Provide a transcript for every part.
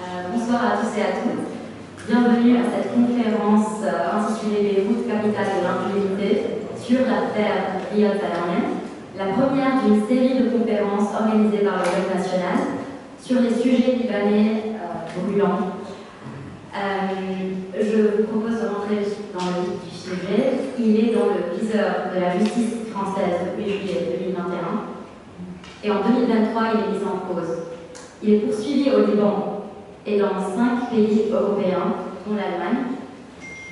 Bonsoir à tous et à toutes. Bienvenue à cette conférence intitulée Beyrouth, capitale de l'impunité, sur l'affaire Riyad Salameh, la première d'une série de conférences organisées par le Web National sur les sujets libanais brûlants. Je vous propose de rentrer dans le vif du sujet. Il est dans le viseur de la justice française depuis juillet 2021 et en 2023 il est mis en cause. Il est poursuivi au Liban et dans 5 pays européens, dont l'Allemagne.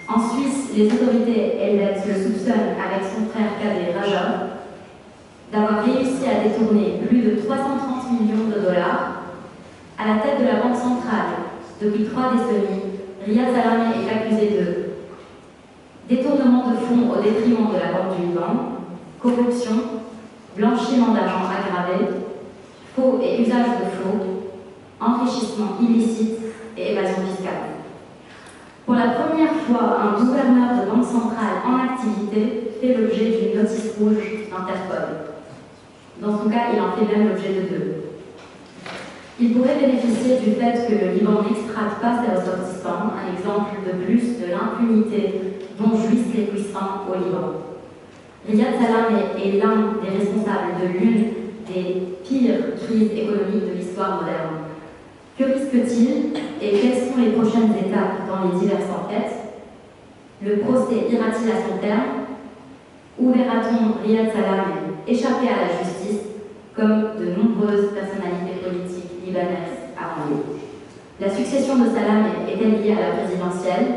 En Suisse, les autorités helvètes le soupçonnent avec son frère cadet Raja d'avoir réussi à détourner plus de 330 millions de dollars. À la tête de la Banque centrale depuis 3 décennies, Riyad Salameh est accusé de détournement de fonds au détriment de la Banque du Liban, corruption, blanchiment d'argent aggravé, faux et usage de faux, enrichissement illicite et évasion fiscale. Pour la première fois, un gouverneur de banque centrale en activité fait l'objet d'une notice rouge d'Interpol. Dans son cas, il en fait même l'objet de 2. Il pourrait bénéficier du fait que le Liban n'extrate pas ses ressortissants, un exemple de plus de l'impunité dont jouissent les puissants au Liban. Riyad Salameh est l'un des responsables de l'une des pires crises économiques de l'histoire moderne. Que risque-t-il et quelles sont les prochaines étapes dans les diverses enquêtes? Le procès ira-t-il à son terme? Où verra-t-on Riyad Salameh échapper à la justice comme de nombreuses personnalités politiques libanaises avant lui? La succession de Salameh est-elle liée à la présidentielle?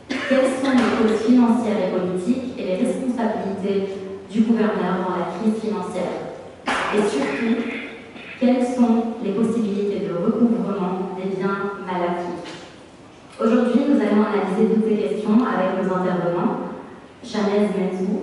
Quelles sont les causes financières et politiques et les responsabilités du gouverneur dans la crise financière? Et surtout, quelles sont les possibilités de recouvrement des biens mal acquis? Aujourd'hui, nous allons analyser toutes ces questions avec nos intervenants. Chanez Metzou,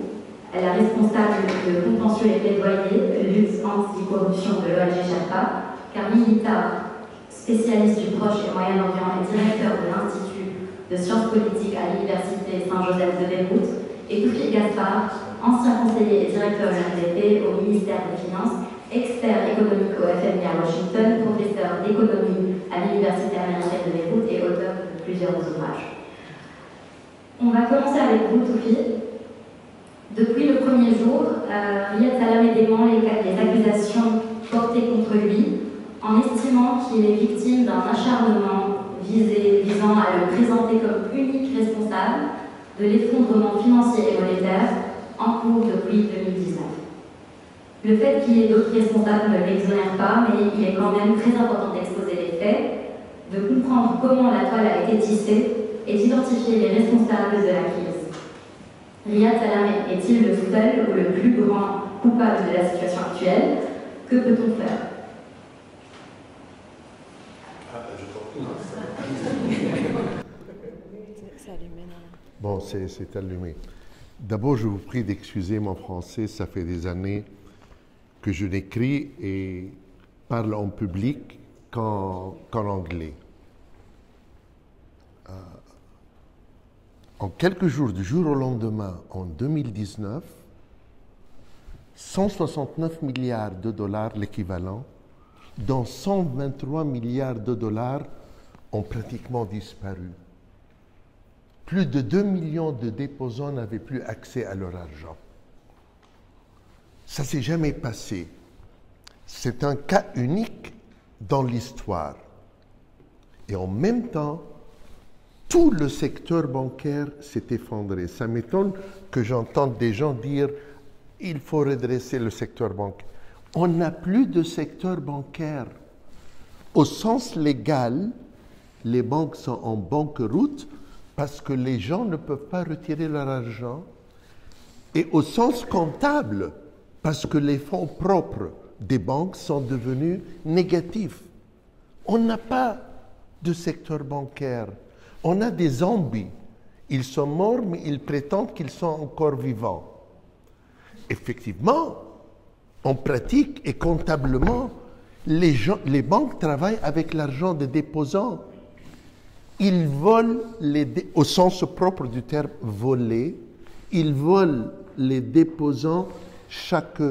la responsable de contentieux et plaidoyer, lutte anti-corruption de l'ONG Sherpa, Carmine Littard, spécialiste du Proche et Moyen-Orient et directeur de l'Institut de sciences politiques à l'Université Saint-Joseph de Beyrouth, et Toufi Gaspard, ancien conseiller et directeur de l'NDP au ministère des Finances, expert économique au FMI à Washington, professeur d'économie à l'Université américaine de Beyrouth et auteur de plusieurs ouvrages. On va commencer avec vous, Toufi. Depuis le premier jour, Riyad Salameh dément les accusations portées contre lui en estimant qu'il est victime d'un acharnement visant à le présenter comme unique responsable de l'effondrement financier et monétaire en cours depuis 2019. Le fait qu'il y ait d'autres responsables ne l'exonère pas, mais il est quand même très important d'exposer les faits, de comprendre comment la toile a été tissée et d'identifier les responsables de la crise. Riyad Salameh est-il le seul ou le plus grand coupable de la situation actuelle? Que peut-on faire? Bon, c'est allumé. D'abord, je vous prie d'excuser mon français, ça fait des années que je n'écris et parle en public qu'en anglais. En quelques jours, du jour au lendemain, en 2019, 169 milliards de dollars l'équivalent, dont 123 milliards de dollars ont pratiquement disparu. Plus de 2 millions de déposants n'avaient plus accès à leur argent. Ça ne s'est jamais passé. C'est un cas unique dans l'histoire. Et en même temps, tout le secteur bancaire s'est effondré. Ça m'étonne que j'entende des gens dire « il faut redresser le secteur bancaire ». On n'a plus de secteur bancaire. Au sens légal, les banques sont en banqueroute parce que les gens ne peuvent pas retirer leur argent. Et au sens comptable, parce que les fonds propres des banques sont devenus négatifs. On n'a pas de secteur bancaire. On a des zombies. Ils sont morts, mais ils prétendent qu'ils sont encore vivants. Effectivement, en pratique et comptablement, les banques travaillent avec l'argent des déposants. Ils volent, au sens propre du terme voler, ils volent les déposants chaque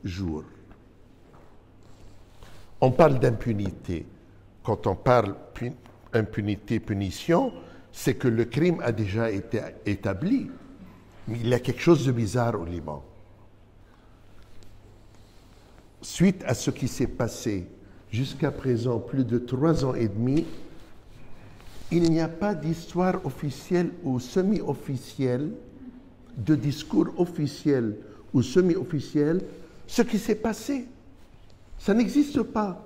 jour. On parle d'impunité. Quand on parle impunité, punition, c'est que le crime a déjà été établi. Mais il y a quelque chose de bizarre au Liban. Suite à ce qui s'est passé jusqu'à présent, plus de 3 ans et demi, il n'y a pas d'histoire officielle ou semi-officielle, de discours officiel ou semi-officiel, ce qui s'est passé. Ça n'existe pas.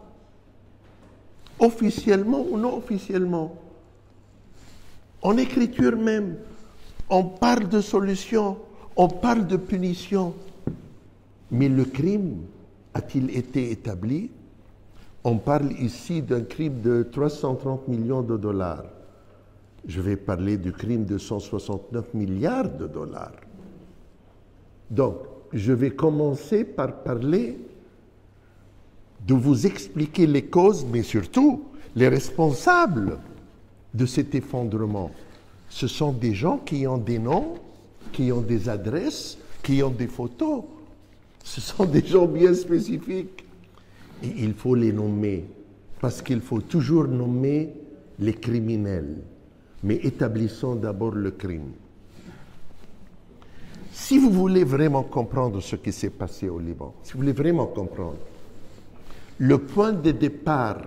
Officiellement ou non officiellement. En écriture même, on parle de solution, on parle de punition. Mais le crime a-t-il été établi? On parle ici d'un crime de 330 millions de dollars. Je vais parler du crime de 169 milliards de dollars. Donc, je vais commencer par parler de vous expliquer les causes, mais surtout les responsables de cet effondrement. Ce sont des gens qui ont des noms, qui ont des adresses, qui ont des photos. Ce sont des gens bien spécifiques. Et il faut les nommer, parce qu'il faut toujours nommer les criminels. Mais établissons d'abord le crime. Si vous voulez vraiment comprendre ce qui s'est passé au Liban, si vous voulez vraiment comprendre, le point de départ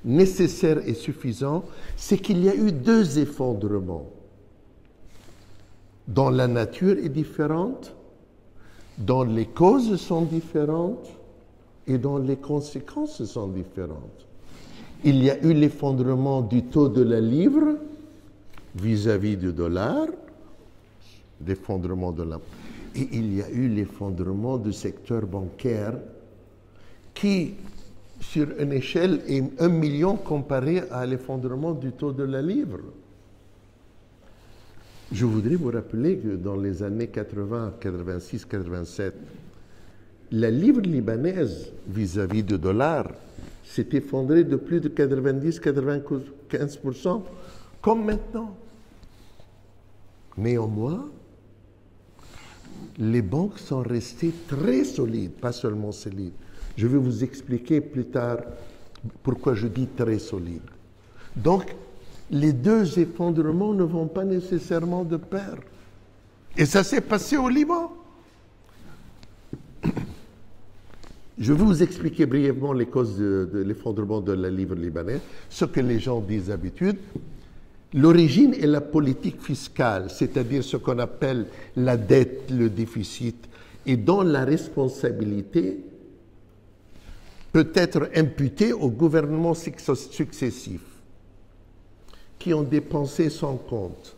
nécessaire et suffisant, c'est qu'il y a eu 2 effondrements dont la nature est différente, dont les causes sont différentes et dont les conséquences sont différentes. Il y a eu l'effondrement du taux de la livre vis-à-vis du dollar, l'effondrement de la... Et il y a eu l'effondrement du secteur bancaire qui, sur une échelle, est 1 million comparé à l'effondrement du taux de la livre. Je voudrais vous rappeler que dans les années 80, 86, 87, la livre libanaise vis-à-vis du dollar s'est effondrée de plus de 90-95%, comme maintenant. Néanmoins, les banques sont restées très solides, pas seulement solides. Je vais vous expliquer plus tard pourquoi je dis très solides. Donc, les 2 effondrements ne vont pas nécessairement de pair. Et ça s'est passé au Liban. Je vais vous expliquer brièvement les causes de l'effondrement de la livre libanaise, ce que les gens disent d'habitude. L'origine est la politique fiscale, c'est-à-dire ce qu'on appelle la dette, le déficit, et dont la responsabilité peut être imputée aux gouvernements successifs qui ont dépensé sans compte.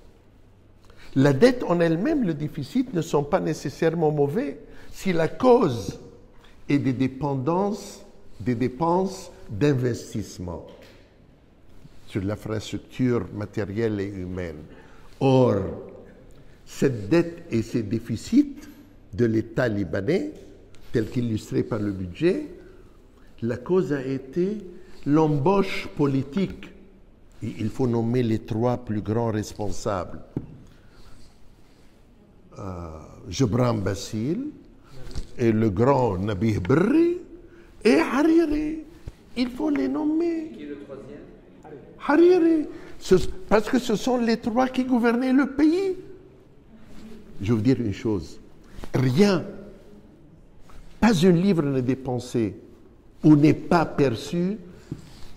La dette en elle-même, le déficit, ne sont pas nécessairement mauvais si la cause est des dépenses d'investissement sur l'infrastructure matérielle et humaine. Or, cette dette et ces déficits de l'État libanais, tels qu'illustrés par le budget, la cause a été l'embauche politique. Et il faut nommer les 3 plus grands responsables. Gebran Bassil, et le grand Nabih Berri, et Hariri. Il faut les nommer. Qui est le 3e? Hariri. Parce que ce sont les 3 qui gouvernaient le pays. Je vais vous dire une chose. Rien, pas une livre n'est dépensée ou n'est pas perçue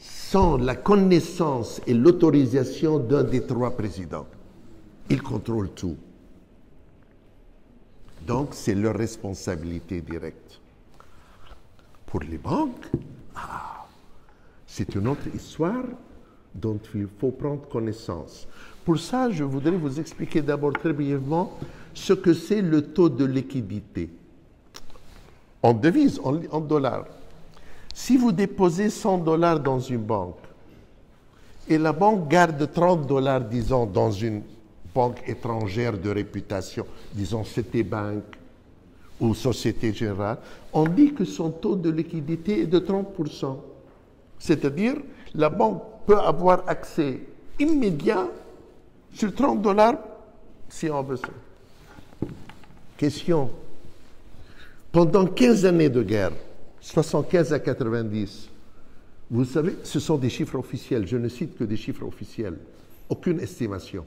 sans la connaissance et l'autorisation d'un des 3 présidents. Ils contrôlent tout. Donc, c'est leur responsabilité directe. Pour les banques, c'est une autre histoire dont il faut prendre connaissance. Pour ça, je voudrais vous expliquer d'abord très brièvement ce que c'est le taux de liquidité. En devise, en dollars. Si vous déposez 100 $ dans une banque et la banque garde 30 $, disons, dans une banque étrangère de réputation, disons Citibank ou Société Générale, on dit que son taux de liquidité est de 30%. C'est-à-dire, la banque peut avoir accès immédiat sur 30 $ si on veut ça. Question. Pendant 15 années de guerre, 75 à 90, Vous savez, ce sont des chiffres officiels. Je ne cite que des chiffres officiels. Aucune estimation.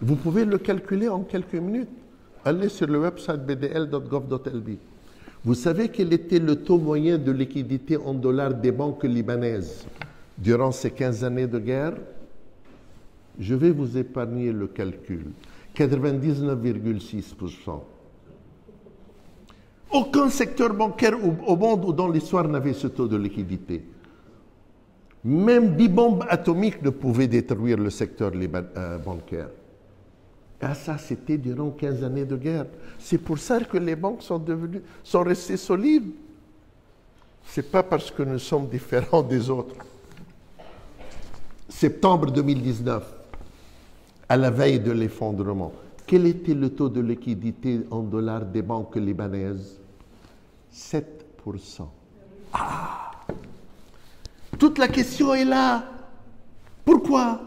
Vous pouvez le calculer en quelques minutes. Allez sur le website bdl.gov.lb. Vous savez quel était le taux moyen de liquidité en dollars des banques libanaises durant ces 15 années de guerre? Je vais vous épargner le calcul. 99,6%. Aucun secteur bancaire au monde ou dans l'histoire n'avait ce taux de liquidité. Même 10 bombes atomiques ne pouvaient détruire le secteur bancaire. Et ça, c'était durant 15 années de guerre. C'est pour ça que les banques sont restées solides. Ce n'est pas parce que nous sommes différents des autres. Septembre 2019, à la veille de l'effondrement, quel était le taux de liquidité en dollars des banques libanaises? 7%. Ah! Toute la question est là. Pourquoi?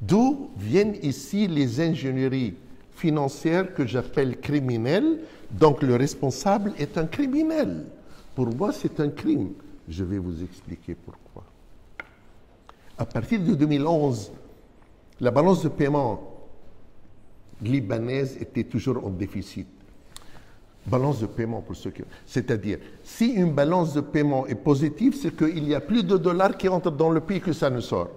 D'où viennent ici les ingénieries financières que j'appelle criminelles. Donc le responsable est un criminel. Pour moi, c'est un crime. Je vais vous expliquer pourquoi. À partir de 2011, la balance de paiement libanaise était toujours en déficit. Balance de paiement pour ceux qui... C'est-à-dire, si une balance de paiement est positive, c'est qu'il y a plus de dollars qui entrent dans le pays que ça ne sort.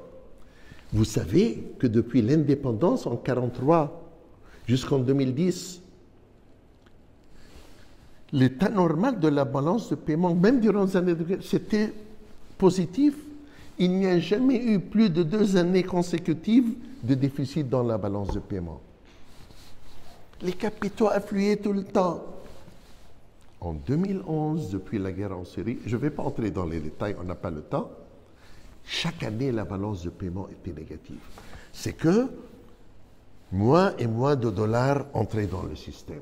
Vous savez que depuis l'indépendance en 1943 jusqu'en 2010, l'état normal de la balance de paiement, même durant les années de guerre, c'était positif. Il n'y a jamais eu plus de 2 années consécutives de déficit dans la balance de paiement. Les capitaux affluaient tout le temps. En 2011, depuis la guerre en Syrie, je ne vais pas entrer dans les détails, on n'a pas le temps, chaque année, la balance de paiement était négative. C'est que moins et moins de dollars entraient dans le système.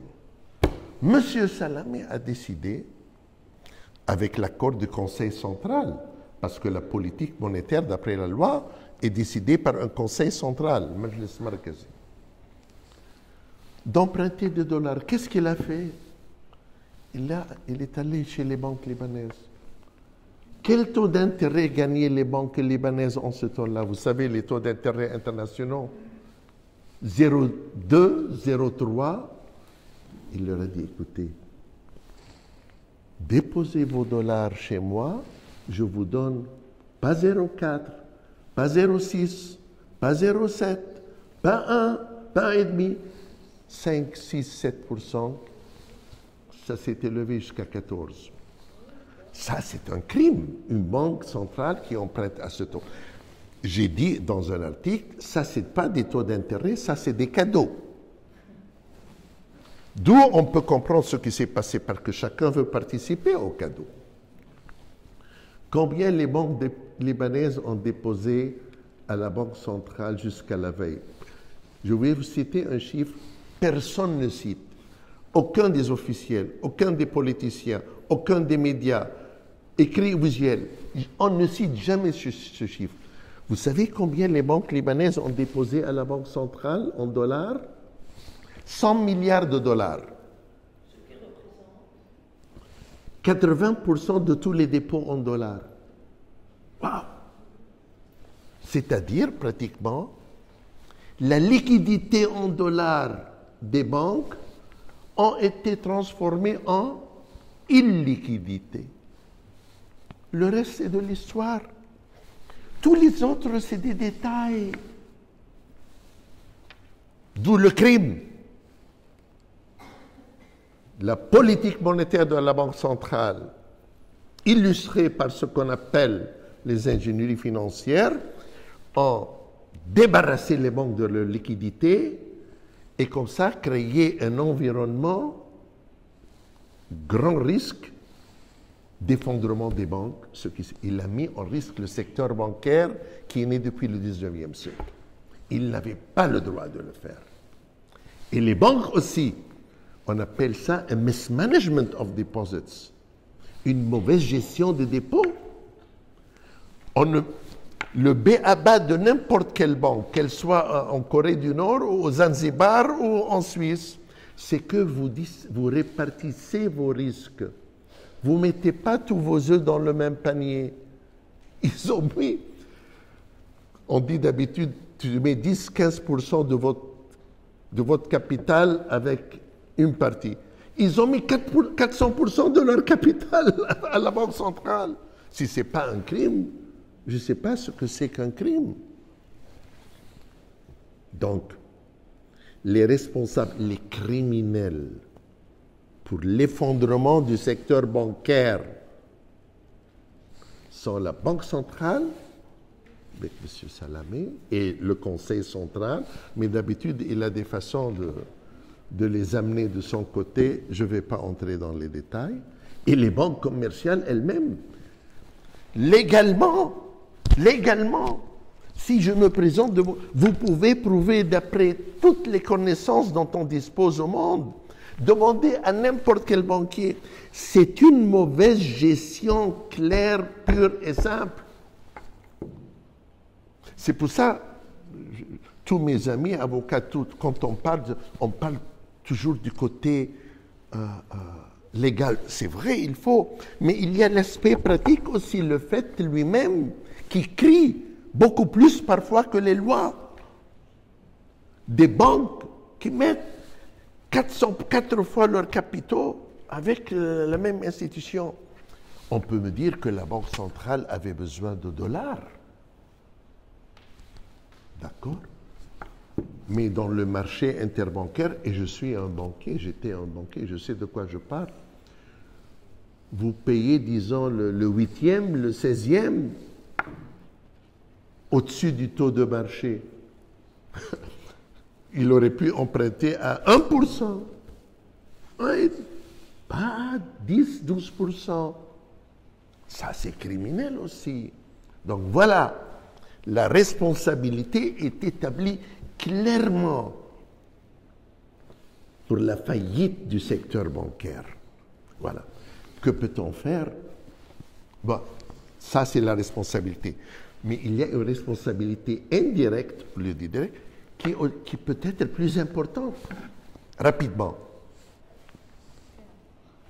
M. Salamé a décidé, avec l'accord du Conseil central, parce que la politique monétaire, d'après la loi, est décidée par un Conseil central, Majlis Markazi, d'emprunter des dollars. Qu'est-ce qu'il a fait? Il est allé chez les banques libanaises. Quel taux d'intérêt gagnaient les banques libanaises en ce temps-là? Vous savez, les taux d'intérêt internationaux, 0,2, 0,3. Il leur a dit, écoutez, déposez vos dollars chez moi, je vous donne pas 0,4, pas 0,6, pas 0,7, pas 1, pas 1,5, 5, 6, 7%. Ça s'est élevé jusqu'à 14%. Ça, c'est un crime. Une banque centrale qui emprunte à ce taux. J'ai dit dans un article, ça, ce n'est pas des taux d'intérêt, ça, c'est des cadeaux. D'où on peut comprendre ce qui s'est passé, parce que chacun veut participer au cadeau. Combien les banques libanaises ont déposé à la Banque centrale jusqu'à la veille? Je vais vous citer un chiffre, personne ne cite. Aucun des officiels, aucun des politiciens, aucun des médias, écrits ou visuels, on ne cite jamais ce chiffre. Vous savez combien les banques libanaises ont déposé à la Banque centrale en dollars? 100 milliards de dollars. 80% de tous les dépôts en dollars. Wow! C'est-à-dire, pratiquement, la liquidité en dollars des banques ont été transformées en illiquidité. Le reste, c'est de l'histoire. Tous les autres, c'est des détails. D'où le crime. La politique monétaire de la Banque centrale, illustrée par ce qu'on appelle les ingénieries financières, ont débarrassé les banques de leur liquidité et comme ça créé un environnement grand risque d'effondrement des banques, il a mis en risque le secteur bancaire qui est né depuis le 19e siècle. Il n'avait pas le droit de le faire. Et les banques aussi, on appelle ça un mismanagement of deposits, une mauvaise gestion des dépôts. Le b.a.-ba de n'importe quelle banque, qu'elle soit en Corée du Nord, ou au Zanzibar ou en Suisse, c'est que vous répartissez vos risques Vous ne mettez pas tous vos œufs dans le même panier. Ils ont mis, on dit d'habitude, tu mets 10-15% de votre capital avec une partie. Ils ont mis 400% de leur capital à la Banque centrale. Si ce n'est pas un crime, je ne sais pas ce que c'est qu'un crime. Donc, les responsables, les criminels, pour l'effondrement du secteur bancaire, sont la Banque centrale, avec M. Salamé, et le Conseil central, mais d'habitude, il a des façons de les amener de son côté, je ne vais pas entrer dans les détails, et les banques commerciales elles-mêmes. Légalement, si je me présente devant vous, pouvez prouver d'après toutes les connaissances dont on dispose au monde, demandez à n'importe quel banquier, c'est une mauvaise gestion claire, pure et simple. C'est pour ça, tous mes amis avocats, quand on parle toujours du côté légal. C'est vrai, il faut, mais il y a l'aspect pratique aussi, le fait lui-même qui crie beaucoup plus parfois que les lois. Des banques qui mettent 4 fois leurs capitaux avec la même institution. On peut me dire que la Banque centrale avait besoin de dollars. D'accord? Mais dans le marché interbancaire, et je suis un banquier, j'étais un banquier, je sais de quoi je parle, vous payez, disons, le 8e, le 16e, au-dessus du taux de marché. Il aurait pu emprunter à 1%. Oui, pas 10, 12%. Ça, c'est criminel aussi. Donc voilà, la responsabilité est établie clairement pour la faillite du secteur bancaire. Voilà. Que peut-on faire? Bon, ça, c'est la responsabilité. Mais il y a une responsabilité indirecte, au lieu de directe, qui peut être plus importante. Rapidement.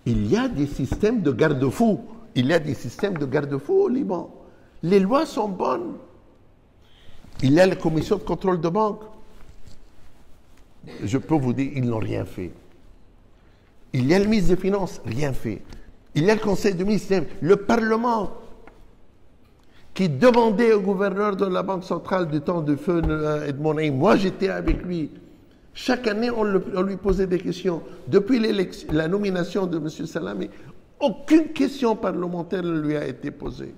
Il y a des systèmes de garde-fous. Il y a des systèmes de garde-fous au Liban. Les lois sont bonnes. Il y a la commission de contrôle de banque. Je peux vous dire, ils n'ont rien fait. Il y a le ministre des Finances, rien fait. Il y a le Conseil de ministres, le Parlement, qui demandait au gouverneur de la Banque centrale du temps de feu Edmond Naïm. Moi, j'étais avec lui. Chaque année, on lui posait des questions. Depuis la nomination de M. Salamé, aucune question parlementaire ne lui a été posée.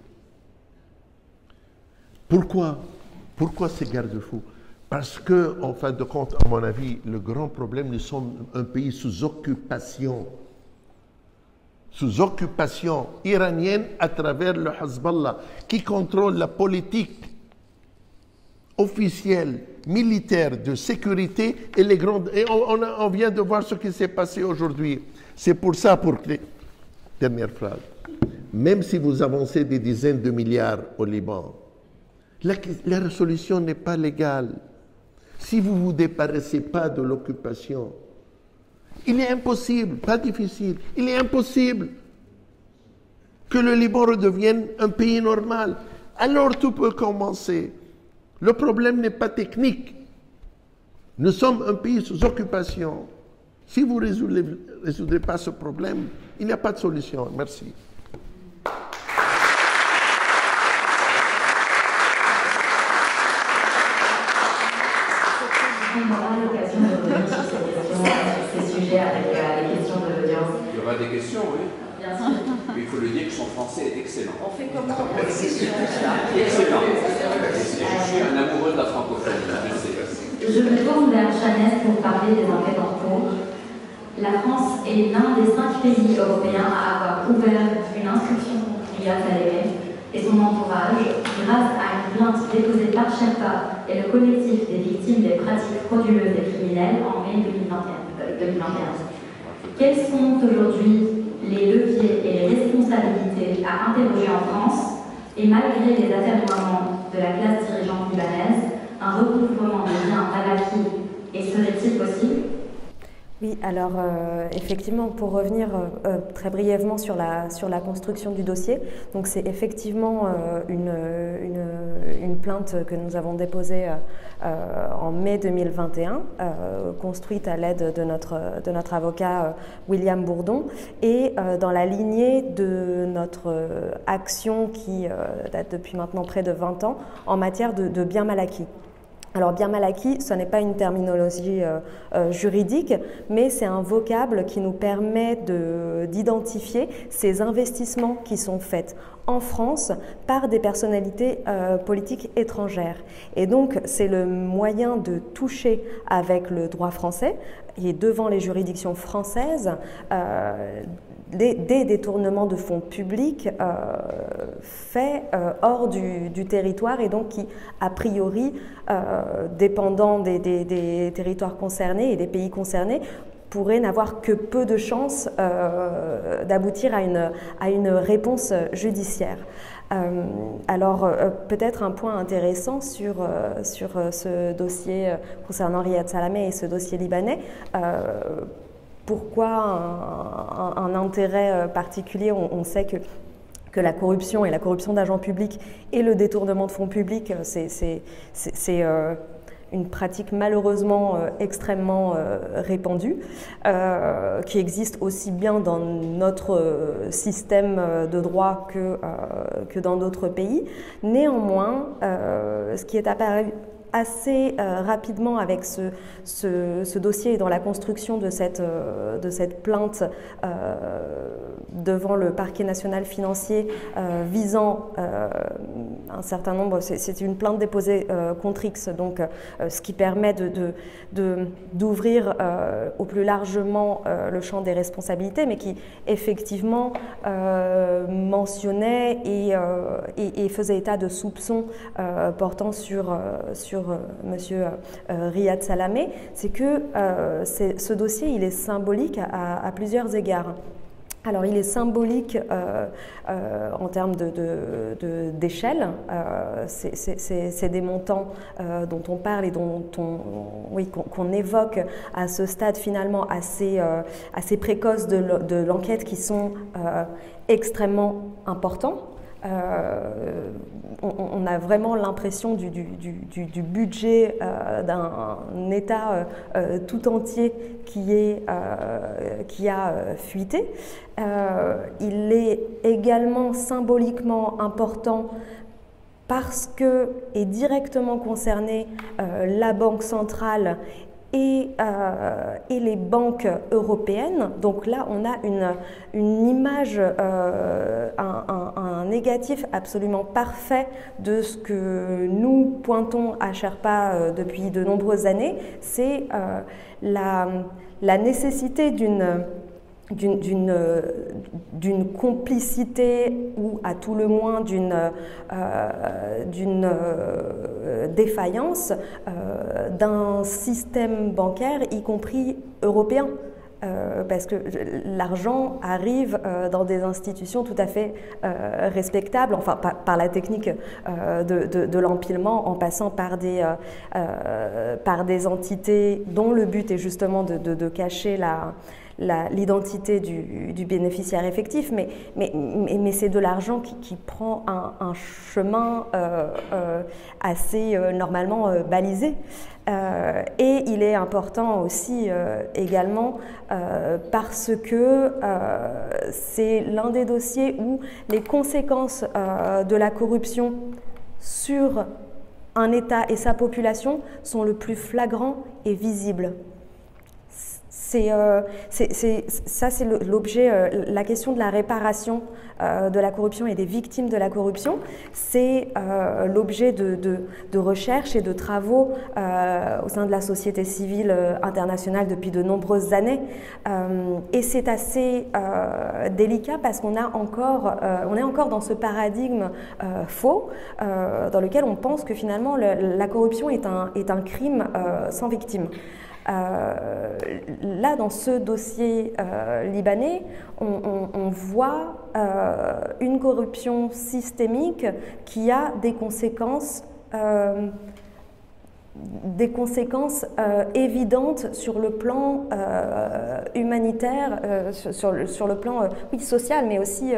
Pourquoi? Pourquoi ces garde-fous? Parce que, en fin de compte, à mon avis, le grand problème, nous sommes un pays sous occupation iranienne à travers le Hezbollah, qui contrôle la politique officielle, militaire, de sécurité et les grandes... Et on vient de voir ce qui s'est passé aujourd'hui. C'est pour ça, dernière phrase, même si vous avancez des dizaines de milliards au Liban, la résolution n'est pas légale. Si vous ne vous débarrassez pas de l'occupation, il est impossible, pas difficile, il est impossible que le Liban redevienne un pays normal. Alors tout peut commencer. Le problème n'est pas technique. Nous sommes un pays sous occupation. Si vous ne résoudrez pas ce problème, il n'y a pas de solution. Merci. On aura l'occasion de revenir sur ces sujets avec les questions de l'audience. Il y aura des questions, oui. Bien sûr. Mais il faut le dire que son français est excellent. On fait comment on session Excellent. Je suis un amoureux de la francophonie, je sais. Je me tourne vers Chanès pour parler des enquêtes en cours. La France est l'un des 5 pays européens à avoir ouvert une instruction contre Riyad Salamé et son entourage grâce à une plainte déposée par Sherpa et le collectif des victimes des pratiques frauduleuses et criminelles en mai 2021. Quels sont aujourd'hui les leviers et les responsabilités à interroger en France et malgré les atermoiements de la classe dirigeante libanaise, un recouvrement des biens mal acquis et serait-il possible? Oui, alors effectivement, pour revenir très brièvement sur la construction du dossier, donc c'est effectivement une plainte que nous avons déposée en mai 2021, construite à l'aide de notre avocat William Bourdon, et dans la lignée de notre action qui date depuis maintenant près de 20 ans en matière de biens mal acquis. Alors bien mal acquis, ce n'est pas une terminologie juridique, mais c'est un vocable qui nous permet d'identifier ces investissements qui sont faits en France par des personnalités politiques étrangères. Et donc c'est le moyen de toucher avec le droit français et devant les juridictions françaises des détournements de fonds publics faits hors du territoire, et donc qui, a priori, dépendant des territoires concernés et des pays concernés, pourraient n'avoir que peu de chances d'aboutir à une réponse judiciaire. Alors, peut-être un point intéressant sur ce dossier concernant Riyad Salamé et ce dossier libanais. Pourquoi un intérêt particulier? On sait que la corruption et la corruption d'agents publics et le détournement de fonds publics, c'est une pratique malheureusement extrêmement répandue, qui existe aussi bien dans notre système de droit que dans d'autres pays. Néanmoins, ce qui est apparu assez rapidement avec ce dossier et dans la construction de cette plainte devant le parquet national financier visant un certain nombre, c'est une plainte déposée contre X, donc ce qui permet d'ouvrir au plus largement le champ des responsabilités, mais qui effectivement mentionnait et faisait état de soupçons portant sur Monsieur Riyad Salamé. C'est que ce dossier, il est symbolique à plusieurs égards. Alors, il est symbolique en termes d'échelle. C'est des montants dont on parle et qu'on évoque à ce stade finalement assez précoce de l'enquête, qui sont extrêmement importants. On a vraiment l'impression du budget d'un État tout entier qui a fuité. Il est également symboliquement important parce que est directement concerné la Banque centrale et les banques européennes. Donc là, on a une image, un négatif absolument parfait de ce que nous pointons à Sherpa depuis de nombreuses années. C'est la nécessité d'une complicité, ou à tout le moins d'une défaillance d'un système bancaire, y compris européen. Parce que l'argent arrive dans des institutions tout à fait respectables, enfin par la technique de l'empilement, en passant par des entités dont le but est justement de cacher l'identité du bénéficiaire effectif, mais c'est de l'argent qui prend un chemin assez normalement balisé. Et il est important aussi également parce que c'est l'un des dossiers où les conséquences de la corruption sur un État et sa population sont le plus flagrants et visibles. Ça, c'est l'objet, la question de la réparation de la corruption et des victimes de la corruption. C'est l'objet de recherches et de travaux au sein de la société civile internationale depuis de nombreuses années. Et c'est assez délicat parce qu'on est encore dans ce paradigme faux dans lequel on pense que finalement la corruption est un crime sans victime. Là, dans ce dossier libanais, on voit une corruption systémique qui a des conséquences des conséquences évidentes sur le plan humanitaire, sur le plan oui, social, mais aussi,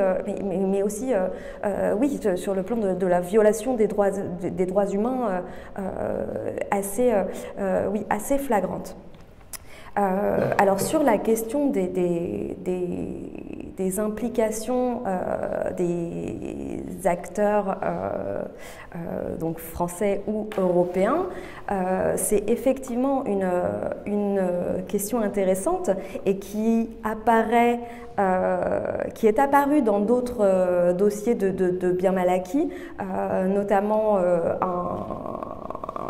oui, sur le plan de la violation des droits humains oui, assez flagrante. Alors sur la question des implications des acteurs donc français ou européens, c'est effectivement une question intéressante et qui est apparue dans d'autres dossiers de biens mal acquis, notamment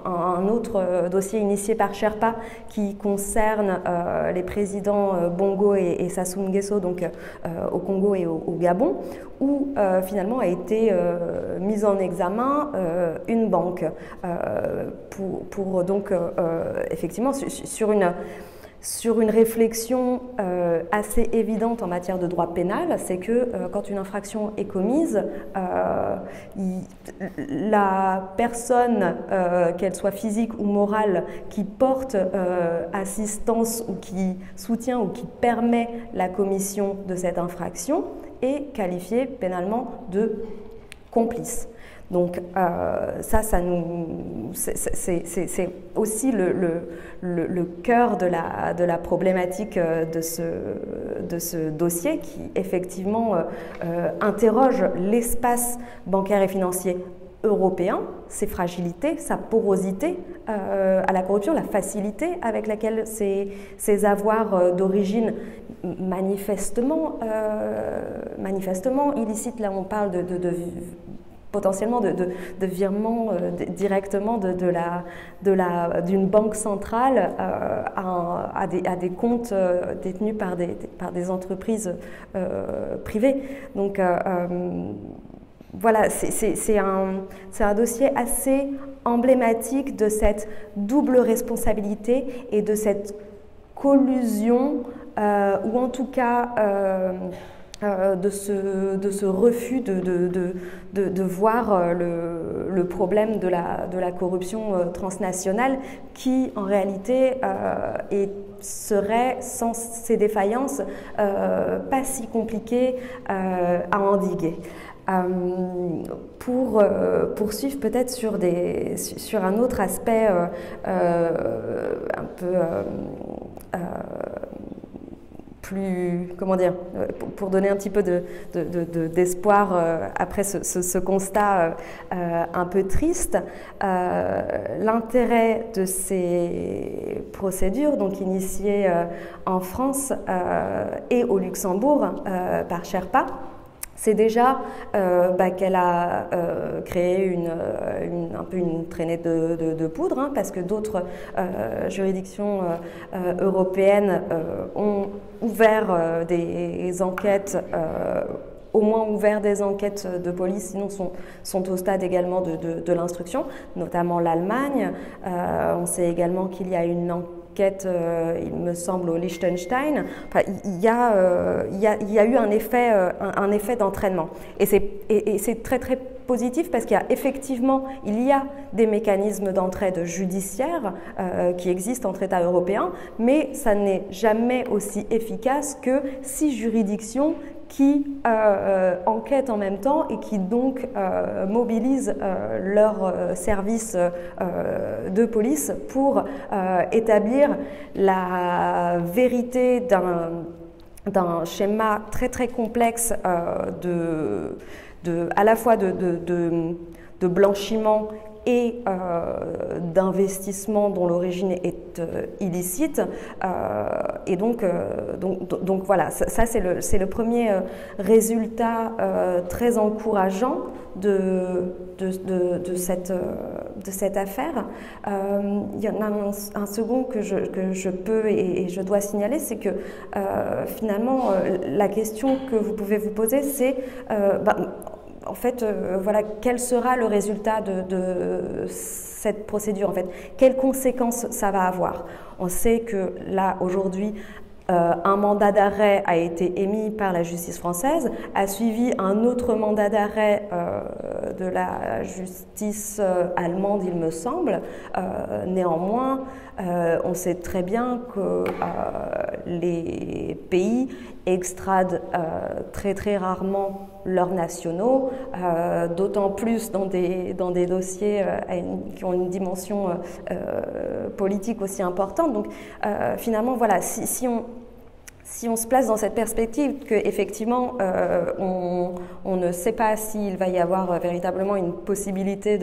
un autre dossier initié par Sherpa qui concerne les présidents Bongo et Sassou Nguesso, donc au Congo et au Gabon, où finalement a été mise en examen une banque pour donc effectivement sur une réflexion assez évidente en matière de droit pénal, c'est que quand une infraction est commise, la personne, qu'elle soit physique ou morale, qui porte assistance ou qui soutient ou qui permet la commission de cette infraction est qualifiée pénalement de complice. Donc c'est aussi le cœur de la problématique de ce dossier qui effectivement interroge l'espace bancaire et financier européen, ses fragilités, sa porosité à la corruption, la facilité avec laquelle ces avoirs d'origine manifestement illicites, là on parle potentiellement de virements directement d'une banque centrale à des comptes détenus par des entreprises privées. Donc voilà, c'est un dossier assez emblématique de cette double responsabilité et de cette collusion, ou en tout cas de ce refus de voir le problème de la corruption transnationale qui, en réalité, serait, sans ces défaillances, pas si compliqué à endiguer. Pour poursuivre peut-être sur un autre aspect un peu plus, comment dire, pour donner un petit peu d'espoir après ce constat un peu triste, l'intérêt de ces procédures, donc initiées en France et au Luxembourg par Sherpa, c'est déjà qu'elle a créé un peu une traînée de poudre, hein, parce que d'autres juridictions européennes ont ouvert des enquêtes, au moins ouvert des enquêtes de police, sinon sont au stade également de l'instruction, notamment l'Allemagne. On sait également qu'il y a une enquête, il me semble, au Liechtenstein. Enfin, il y a eu un effet d'entraînement. Et c'est très très positif parce qu'il y a effectivement des mécanismes d'entraide judiciaire qui existent entre États européens, mais ça n'est jamais aussi efficace que 6 juridictions qui enquêtent en même temps et qui donc mobilisent leurs services de police pour établir la vérité d'un schéma très très complexe à la fois de blanchiment et d'investissement dont l'origine est illicite. Et donc voilà, ça c'est le premier résultat très encourageant de cette affaire. Il y en a un second que je peux et je dois signaler, c'est que finalement la question que vous pouvez vous poser, c'est en fait, voilà, quel sera le résultat de cette procédure, en fait, quelles conséquences ça va avoir. On sait que là, aujourd'hui, un mandat d'arrêt a été émis par la justice française, a suivi un autre mandat d'arrêt de la justice allemande, il me semble. Néanmoins, on sait très bien que les pays extradent très très rarement leurs nationaux, d'autant plus dans des dossiers qui ont une dimension politique aussi importante. Donc finalement, voilà, si on se place dans cette perspective qu'effectivement on ne sait pas s'il va y avoir véritablement une possibilité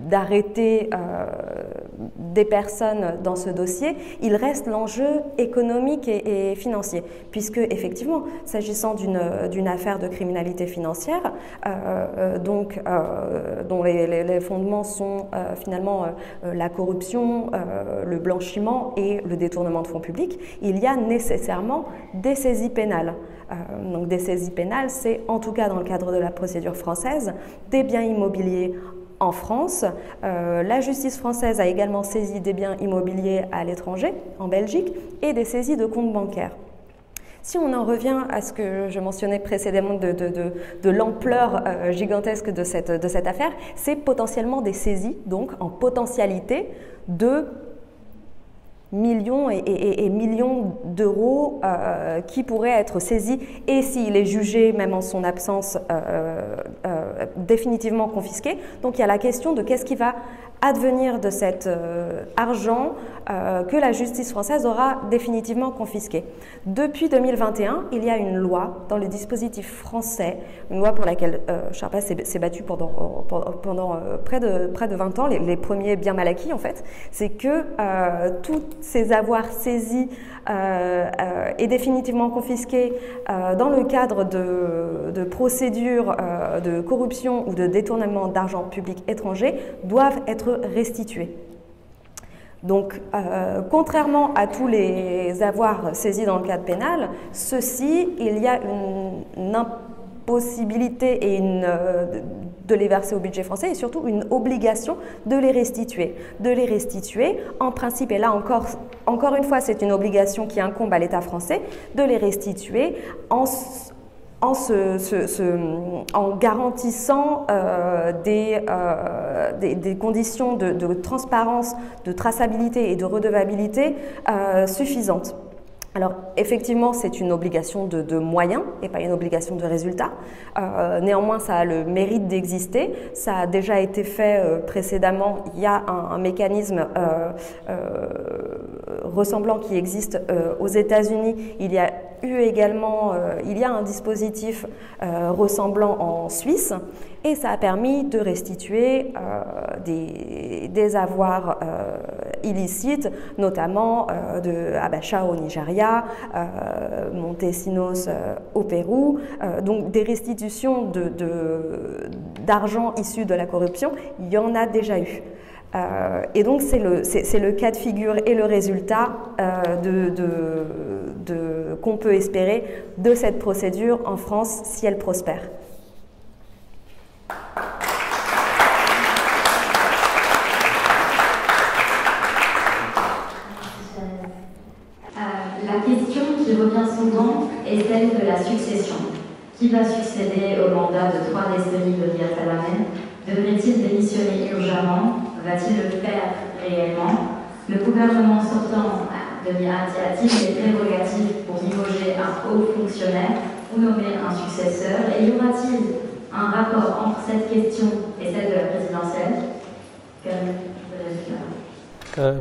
d'arrêter des personnes dans ce dossier, il reste l'enjeu économique et financier, puisque effectivement, s'agissant d'une affaire de criminalité financière, dont les fondements sont finalement la corruption, le blanchiment et le détournement de fonds publics, il y a nécessairement des saisies pénales. Donc des saisies pénales, c'est en tout cas dans le cadre de la procédure française, des biens immobiliers en France. La justice française a également saisi des biens immobiliers à l'étranger, en Belgique, et des saisies de comptes bancaires. Si on en revient à ce que je mentionnais précédemment de l'ampleur gigantesque de cette affaire, c'est potentiellement des saisies, donc en potentialité, de millions et millions d'euros qui pourraient être saisis et s'il est jugé, même en son absence, définitivement confisqué. Donc il y a la question de qu'est-ce qui va advenir de cet argent que la justice française aura définitivement confisqué. Depuis 2021, il y a une loi dans le dispositif français, une loi pour laquelle Sherpa s'est battu pendant près de 20 ans, les premiers biens mal acquis en fait, c'est que tous ces avoirs saisis et définitivement confisqués dans le cadre de procédures de corruption ou de détournement d'argent public étranger doivent être restitués. Donc, contrairement à tous les avoirs saisis dans le cadre pénal, ceux-ci, il y a une impossibilité de les verser au budget français et surtout une obligation de les restituer. De les restituer, en principe, et là encore une fois, c'est une obligation qui incombe à l'État français, de les restituer en garantissant des conditions de transparence, de traçabilité et de redevabilité suffisantes. Alors, effectivement, c'est une obligation de moyens et pas une obligation de résultat. Néanmoins, ça a le mérite d'exister. Ça a déjà été fait précédemment. Il y a un mécanisme ressemblant qui existe aux États-Unis. Il y a eu également, il y a un dispositif ressemblant en Suisse. Et ça a permis de restituer des avoirs illicites, notamment de Abacha au Nigeria, Montesinos au Pérou, donc des restitutions d'argent issu de la corruption, il y en a déjà eu. Et donc c'est le cas de figure et le résultat qu'on peut espérer de cette procédure en France si elle prospère. La question qui revient souvent est celle de la succession. Qui va succéder au mandat de 3 décennies de Lia Salamé? Devrait-il démissionner urgemment? Va-t-il le faire réellement? Le gouvernement sortant a-t-il les prérogatives pour limoger un haut fonctionnaire ou nommer un successeur? Et y aura-t-il un rapport entre cette question et celle de la présidentielle?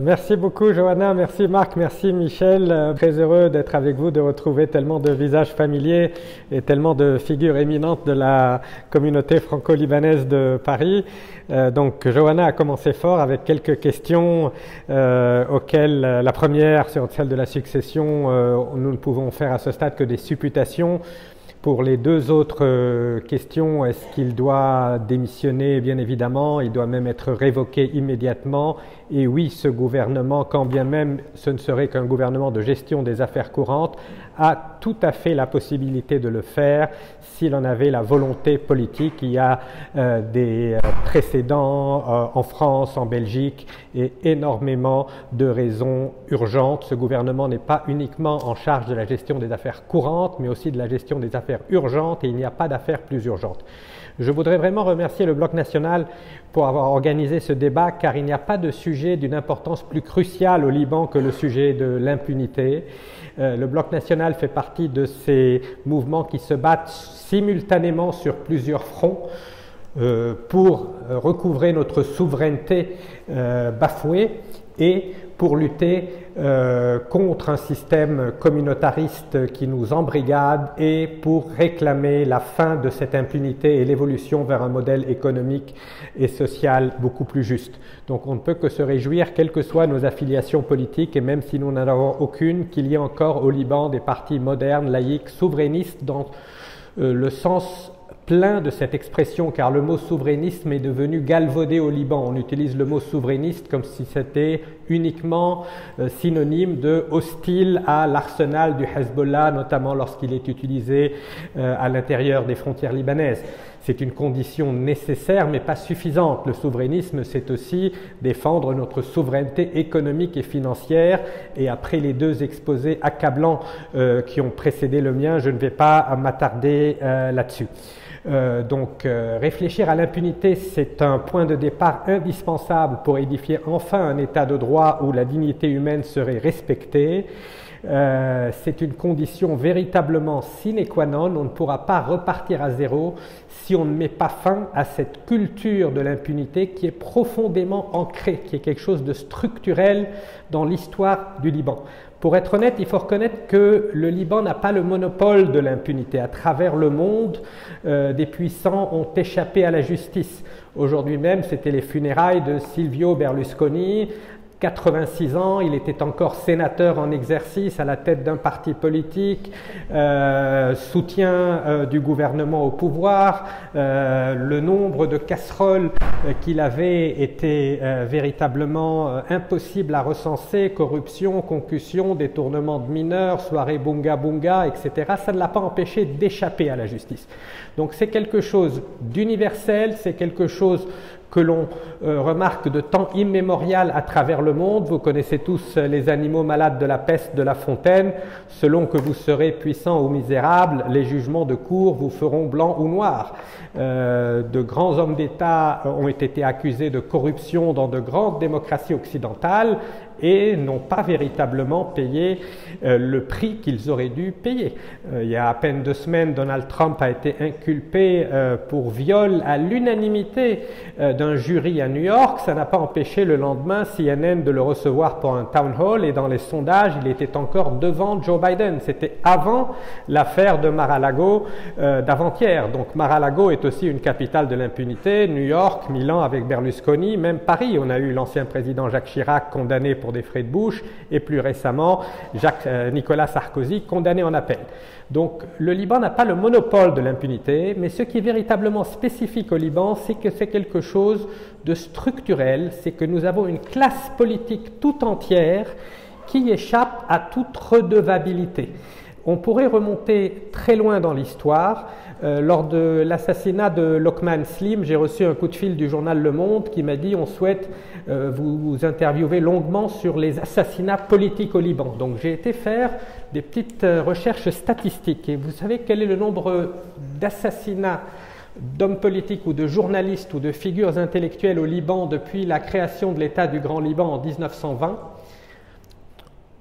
Merci beaucoup Johanna, merci Marc, merci Michel. Très heureux d'être avec vous, de retrouver tellement de visages familiers et tellement de figures éminentes de la communauté franco-libanaise de Paris. Donc Johanna a commencé fort avec quelques questions auxquelles la première sur celle de la succession, nous ne pouvons faire à ce stade que des supputations. Pour les deux autres questions, est-ce qu'il doit démissionner? Bien évidemment, il doit même être révoqué immédiatement. Et oui, ce gouvernement, quand bien même ce ne serait qu'un gouvernement de gestion des affaires courantes, a tout à fait la possibilité de le faire s'il en avait la volonté politique. Il y a des précédents en France, en Belgique, et énormément de raisons urgentes. Ce gouvernement n'est pas uniquement en charge de la gestion des affaires courantes, mais aussi de la gestion des affaires urgentes, et il n'y a pas d'affaires plus urgentes. Je voudrais vraiment remercier le Bloc national pour avoir organisé ce débat, car il n'y a pas de sujet d'une importance plus cruciale au Liban que le sujet de l'impunité. Le Bloc national fait partie de ces mouvements qui se battent simultanément sur plusieurs fronts pour recouvrer notre souveraineté bafouée et pour lutter contre un système communautariste qui nous embrigade et pour réclamer la fin de cette impunité et l'évolution vers un modèle économique et social beaucoup plus juste. Donc on ne peut que se réjouir, quelles que soient nos affiliations politiques, et même si nous n'en avons aucune, qu'il y ait encore au Liban des partis modernes, laïques, souverainistes dans le sens plein de cette expression, car le mot souverainisme est devenu galvaudé au Liban. On utilise le mot souverainiste comme si c'était uniquement synonyme de hostile à l'arsenal du Hezbollah, notamment lorsqu'il est utilisé à l'intérieur des frontières libanaises. C'est une condition nécessaire mais pas suffisante. Le souverainisme, c'est aussi défendre notre souveraineté économique et financière. Et après les deux exposés accablants qui ont précédé le mien, je ne vais pas m'attarder là-dessus. Réfléchir à l'impunité, c'est un point de départ indispensable pour édifier enfin un état de droit où la dignité humaine serait respectée. C'est une condition véritablement sine qua non. On ne pourra pas repartir à zéro si on ne met pas fin à cette culture de l'impunité qui est profondément ancrée, qui est quelque chose de structurel dans l'histoire du Liban. Pour être honnête, il faut reconnaître que le Liban n'a pas le monopole de l'impunité. À travers le monde, des puissants ont échappé à la justice. Aujourd'hui même, c'était les funérailles de Silvio Berlusconi. 86 ans, il était encore sénateur en exercice à la tête d'un parti politique, soutien du gouvernement au pouvoir. Le nombre de casseroles qu'il avait était véritablement impossible à recenser: corruption, concussion, détournement de mineurs, soirée bunga bunga, etc. Ça ne l'a pas empêché d'échapper à la justice. Donc c'est quelque chose d'universel, c'est quelque chose que l'on remarque de temps immémorial à travers le monde. Vous connaissez tous les animaux malades de la peste de La Fontaine. Selon que vous serez puissant ou misérable, les jugements de cour vous feront blanc ou noir. De grands hommes d'État ont été accusés de corruption dans de grandes démocraties occidentales et n'ont pas véritablement payé le prix qu'ils auraient dû payer. Il y a à peine 2 semaines, Donald Trump a été inculpé pour viol à l'unanimité d'un jury à New York. Ça n'a pas empêché le lendemain CNN de le recevoir pour un town hall, et dans les sondages, il était encore devant Joe Biden. C'était avant l'affaire de Mar-a-Lago d'avant-hier. Donc Mar-a-Lago est aussi une capitale de l'impunité. New York, Milan avec Berlusconi, même Paris. On a eu l'ancien président Jacques Chirac condamné pour des frais de bouche, et plus récemment Nicolas Sarkozy condamné en appel. Donc le Liban n'a pas le monopole de l'impunité, mais ce qui est véritablement spécifique au Liban, c'est que c'est quelque chose de structurel, c'est que nous avons une classe politique tout entière qui échappe à toute redevabilité. On pourrait remonter très loin dans l'histoire. Lors de l'assassinat de Lokman Slim, j'ai reçu un coup de fil du journal Le Monde qui m'a dit: on souhaite vous interviewer longuement sur les assassinats politiques au Liban. Donc j'ai été faire des petites recherches statistiques. Et vous savez quel est le nombre d'assassinats d'hommes politiques ou de journalistes ou de figures intellectuelles au Liban depuis la création de l'État du Grand Liban en 1920?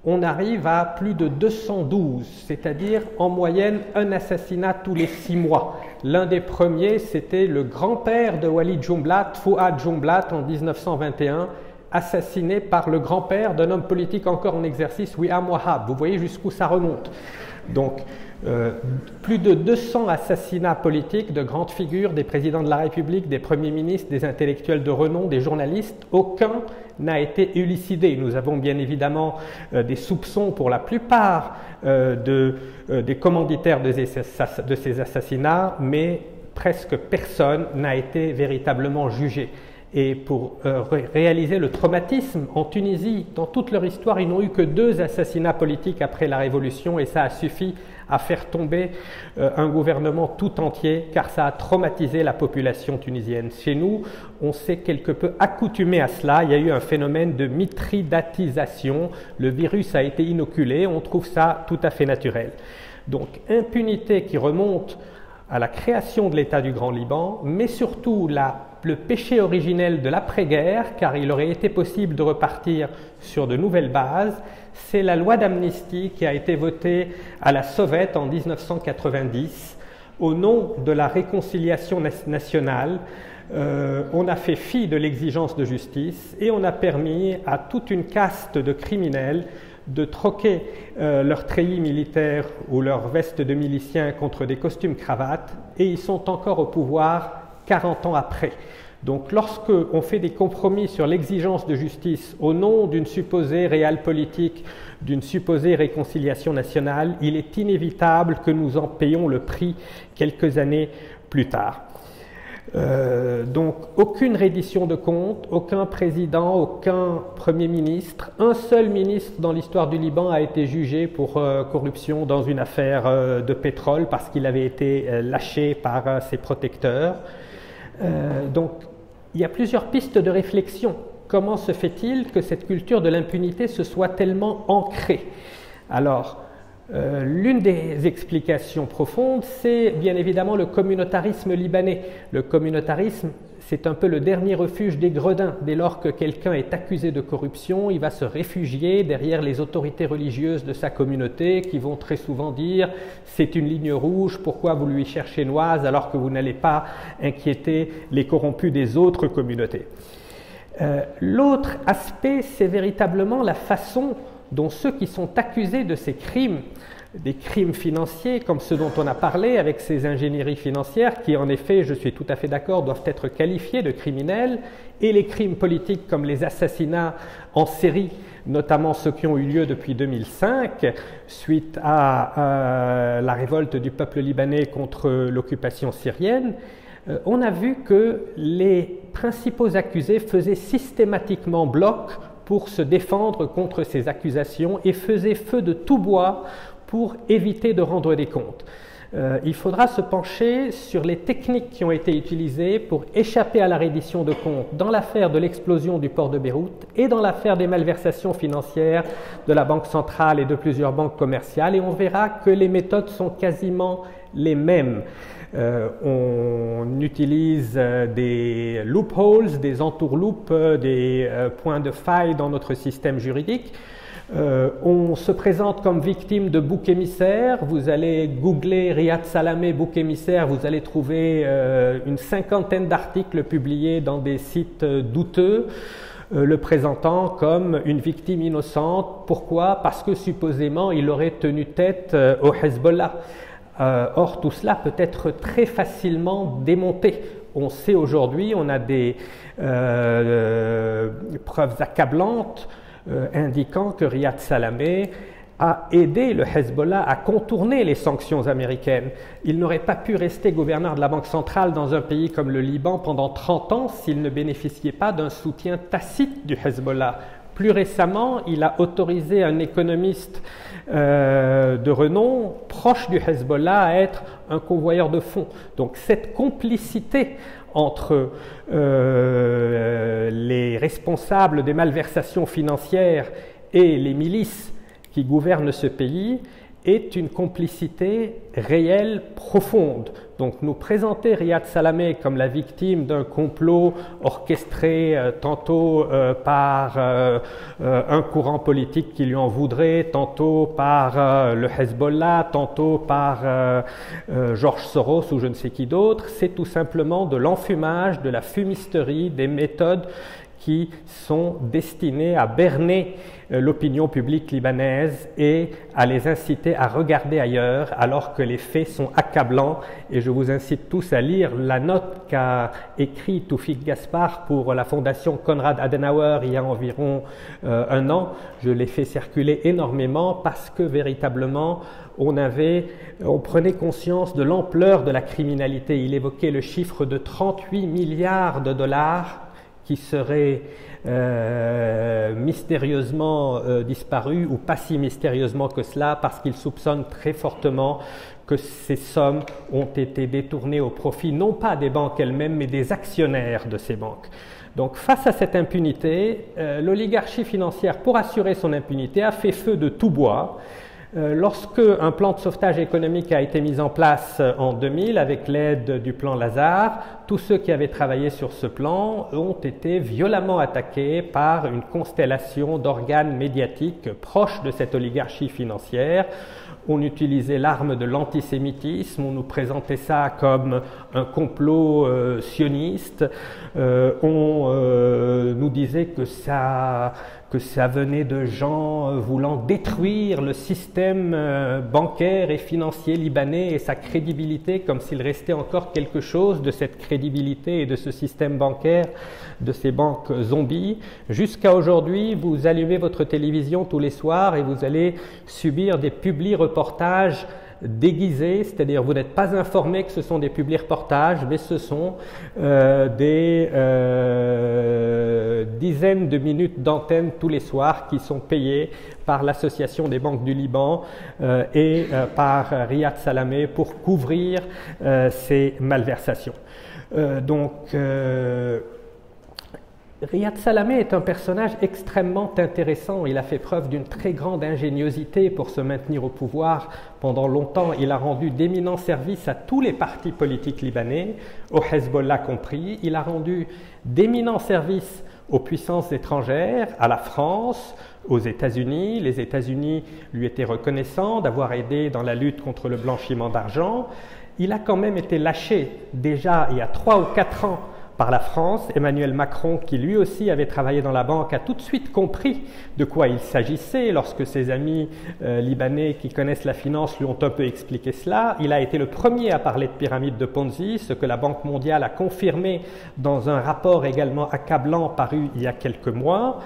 On arrive à plus de 212, c'est-à-dire en moyenne un assassinat tous les 6 mois. L'un des premiers, c'était le grand-père de Walid Jumblat, Fouad Jumblat, en 1921, assassiné par le grand-père d'un homme politique encore en exercice, Wiham Wahab. Vous voyez jusqu'où ça remonte. Donc, plus de 200 assassinats politiques de grandes figures, des présidents de la République, des premiers ministres, des intellectuels de renom, des journalistes. Aucun n'a été élucidé. Nous avons bien évidemment des soupçons pour la plupart des commanditaires de ces assassinats, mais presque personne n'a été véritablement jugé. Et pour réaliser le traumatisme, en Tunisie, dans toute leur histoire, ils n'ont eu que 2 assassinats politiques après la Révolution, et ça a suffi à faire tomber un gouvernement tout entier, car ça a traumatisé la population tunisienne. Chez nous, on s'est quelque peu accoutumé à cela. Il y a eu un phénomène de mithridatisation. Le virus a été inoculé. On trouve ça tout à fait naturel. Donc, impunité qui remonte à la création de l'État du Grand Liban, mais surtout le péché originel de l'après-guerre, car il aurait été possible de repartir sur de nouvelles bases, c'est la loi d'amnistie qui a été votée à la Soviet en 1990 au nom de la réconciliation nationale. On a fait fi de l'exigence de justice et on a permis à toute une caste de criminels de troquer leur treillis militaire ou leur veste de miliciens contre des costumes cravates, et ils sont encore au pouvoir 40 ans après. Donc lorsque on fait des compromis sur l'exigence de justice au nom d'une supposée réelle politique, d'une supposée réconciliation nationale, il est inévitable que nous en payions le prix quelques années plus tard. Donc aucune reddition de comptes, aucun président, aucun premier ministre. Un seul ministre dans l'histoire du Liban a été jugé pour corruption dans une affaire de pétrole parce qu'il avait été lâché par ses protecteurs. Donc il y a plusieurs pistes de réflexion. Comment se fait-il que cette culture de l'impunité se soit tellement ancrée? Alors, l'une des explications profondes, c'est bien évidemment le communautarisme libanais. Le communautarisme, c'est un peu le dernier refuge des gredins. Dès lors que quelqu'un est accusé de corruption, il va se réfugier derrière les autorités religieuses de sa communauté qui vont très souvent dire « c'est une ligne rouge, pourquoi vous lui cherchez noise alors que vous n'allez pas inquiéter les corrompus des autres communautés ». L'autre aspect, c'est véritablement la façon dont ceux qui sont accusés de ces crimes, des crimes financiers comme ceux dont on a parlé avec ces ingénieries financières qui en effet, je suis tout à fait d'accord, doivent être qualifiés de criminels, et les crimes politiques comme les assassinats en série, notamment ceux qui ont eu lieu depuis 2005 suite à la révolte du peuple libanais contre l'occupation syrienne. On a vu que les principaux accusés faisaient systématiquement bloc pour se défendre contre ces accusations et faisaient feu de tout bois pour éviter de rendre des comptes. Il faudra se pencher sur les techniques qui ont été utilisées pour échapper à la reddition de comptes dans l'affaire de l'explosion du port de Beyrouth et dans l'affaire des malversations financières de la Banque centrale et de plusieurs banques commerciales, et on verra que les méthodes sont quasiment les mêmes. On utilise des loopholes, des entourloupes, des points de faille dans notre système juridique. On se présente comme victime de boucs émissaires. Vous allez googler Riyad Salamé bouc émissaire, vous allez trouver une 50aine d'articles publiés dans des sites douteux le présentant comme une victime innocente. Pourquoi? Parce que supposément il aurait tenu tête au Hezbollah. Or, tout cela peut être très facilement démonté. On sait aujourd'hui, on a des preuves accablantes indiquant que Riyad Salamé a aidé le Hezbollah à contourner les sanctions américaines. Il n'aurait pas pu rester gouverneur de la Banque centrale dans un pays comme le Liban pendant 30 ans s'il ne bénéficiait pas d'un soutien tacite du Hezbollah. Plus récemment, il a autorisé un économiste de renom proche du Hezbollah à être un convoyeur de fonds. Donc cette complicité entre les responsables des malversations financières et les milices qui gouvernent ce pays est une complicité réelle, profonde. Donc nous présenter Riyad Salamé comme la victime d'un complot orchestré tantôt par un courant politique qui lui en voudrait, tantôt par le Hezbollah, tantôt par George Soros ou je ne sais qui d'autre, c'est tout simplement de l'enfumage, de la fumisterie, des méthodes qui sont destinées à berner l'opinion publique libanaise et à les inciter à regarder ailleurs alors que les faits sont accablants. Et je vous incite tous à lire la note qu'a écrite Toufik Gaspar pour la fondation Konrad Adenauer il y a environ un an. Je l'ai fait circuler énormément parce que véritablement on prenait conscience de l'ampleur de la criminalité. Il évoquait le chiffre de 38 milliards de dollars qui seraient mystérieusement disparus, ou pas si mystérieusement que cela, parce qu'ils soupçonnent très fortement que ces sommes ont été détournées au profit non pas des banques elles-mêmes, mais des actionnaires de ces banques. Donc face à cette impunité, l'oligarchie financière, pour assurer son impunité, a fait feu de tout bois. Lorsque un plan de sauvetage économique a été mis en place en 2000 avec l'aide du plan Lazare, tous ceux qui avaient travaillé sur ce plan ont été violemment attaqués par une constellation d'organes médiatiques proches de cette oligarchie financière. On utilisait l'arme de l'antisémitisme, on nous présentait ça comme un complot sioniste, on nous disait que ça venait de gens voulant détruire le système bancaire et financier libanais et sa crédibilité, comme s'il restait encore quelque chose de cette crédibilité et de ce système bancaire, de ces banques zombies. Jusqu'à aujourd'hui, vous allumez votre télévision tous les soirs et vous allez subir des publi-reportages déguisés, c'est-à-dire vous n'êtes pas informé que ce sont des publi-reportages, mais ce sont des dizaines de minutes d'antenne tous les soirs qui sont payées par l'Association des banques du Liban et par Riyad Salamé pour couvrir ces malversations. Riyad Salamé est un personnage extrêmement intéressant. Il a fait preuve d'une très grande ingéniosité pour se maintenir au pouvoir. Pendant longtemps, il a rendu d'éminents services à tous les partis politiques libanais, au Hezbollah compris. Il a rendu d'éminents services aux puissances étrangères, à la France, aux États-Unis. Les États-Unis lui étaient reconnaissants d'avoir aidé dans la lutte contre le blanchiment d'argent. Il a quand même été lâché déjà il y a 3 ou 4 ans par la France. Emmanuel Macron, qui lui aussi avait travaillé dans la banque, a tout de suite compris de quoi il s'agissait lorsque ses amis libanais qui connaissent la finance lui ont un peu expliqué cela. Il a été le premier à parler de pyramide de Ponzi, ce que la Banque mondiale a confirmé dans un rapport également accablant paru il y a quelques mois.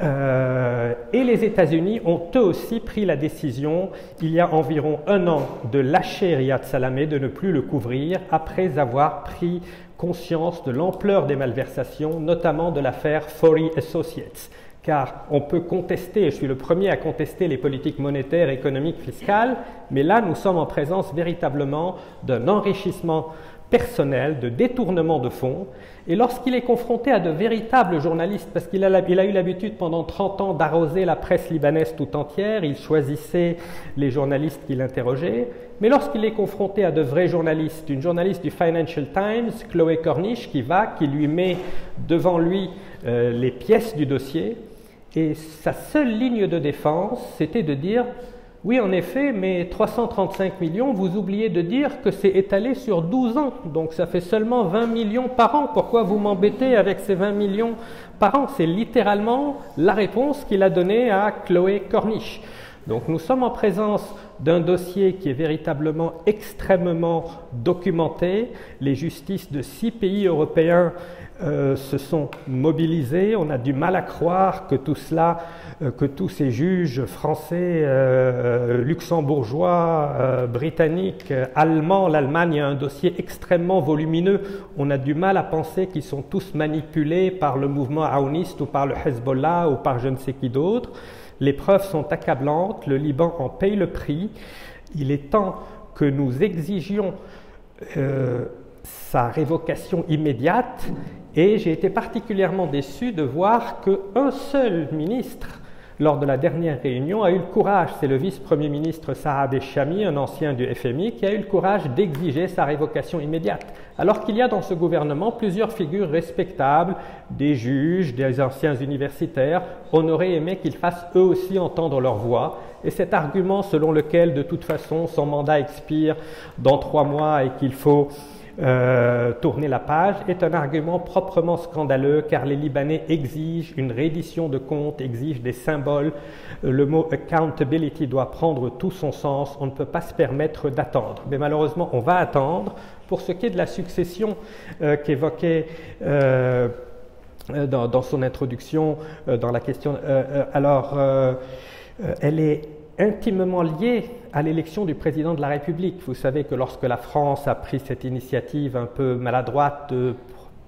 Et les États-Unis ont eux aussi pris la décision, il y a environ 1 an, de lâcher Riyad Salamé, de ne plus le couvrir, après avoir pris conscience de l'ampleur des malversations, notamment de l'affaire Fori Associates. Car on peut contester, et je suis le premier à contester les politiques monétaires, économiques, fiscales, mais là nous sommes en présence véritablement d'un enrichissement personnel, de détournement de fonds. Et lorsqu'il est confronté à de véritables journalistes, parce qu'il a eu l'habitude pendant 30 ans d'arroser la presse libanaise tout entière, il choisissait les journalistes qu'il interrogeait, mais lorsqu'il est confronté à de vrais journalistes, une journaliste du Financial Times, Chloé Cornish, qui lui met devant lui les pièces du dossier, et sa seule ligne de défense, c'était de dire « Oui, en effet, mais 335 millions, vous oubliez de dire que c'est étalé sur 12 ans, donc ça fait seulement 20 millions par an. Pourquoi vous m'embêtez avec ces 20 millions par an ?» C'est littéralement la réponse qu'il a donnée à Chloé Cornish. Donc nous sommes en présence d'un dossier qui est véritablement extrêmement documenté. Les justices de 6 pays européens se sont mobilisés. On a du mal à croire que tout cela, que tous ces juges français, luxembourgeois, britanniques, allemands, l'Allemagne a un dossier extrêmement volumineux. On a du mal à penser qu'ils sont tous manipulés par le mouvement aouniste ou par le Hezbollah ou par je ne sais qui d'autre. Les preuves sont accablantes, le Liban en paye le prix. Il est temps que nous exigions sa révocation immédiate, et j'ai été particulièrement déçu de voir qu'un seul ministre, lors de la dernière réunion, a eu le courage, c'est le vice-premier ministre Saad Eshami, un ancien du FMI, qui a eu le courage d'exiger sa révocation immédiate. Alors qu'il y a dans ce gouvernement plusieurs figures respectables, des juges, des anciens universitaires, on aurait aimé qu'ils fassent eux aussi entendre leur voix. Et cet argument selon lequel, de toute façon, son mandat expire dans 3 mois et qu'il faut tourner la page, est un argument proprement scandaleux, car les Libanais exigent une reddition de comptes, exigent des symboles. Le mot accountability doit prendre tout son sens. On ne peut pas se permettre d'attendre. Mais malheureusement, on va attendre. Pour ce qui est de la succession qu'évoquait dans son introduction, dans la question, elle est intimement liée à l'élection du président de la République. Vous savez que lorsque la France a pris cette initiative un peu maladroite de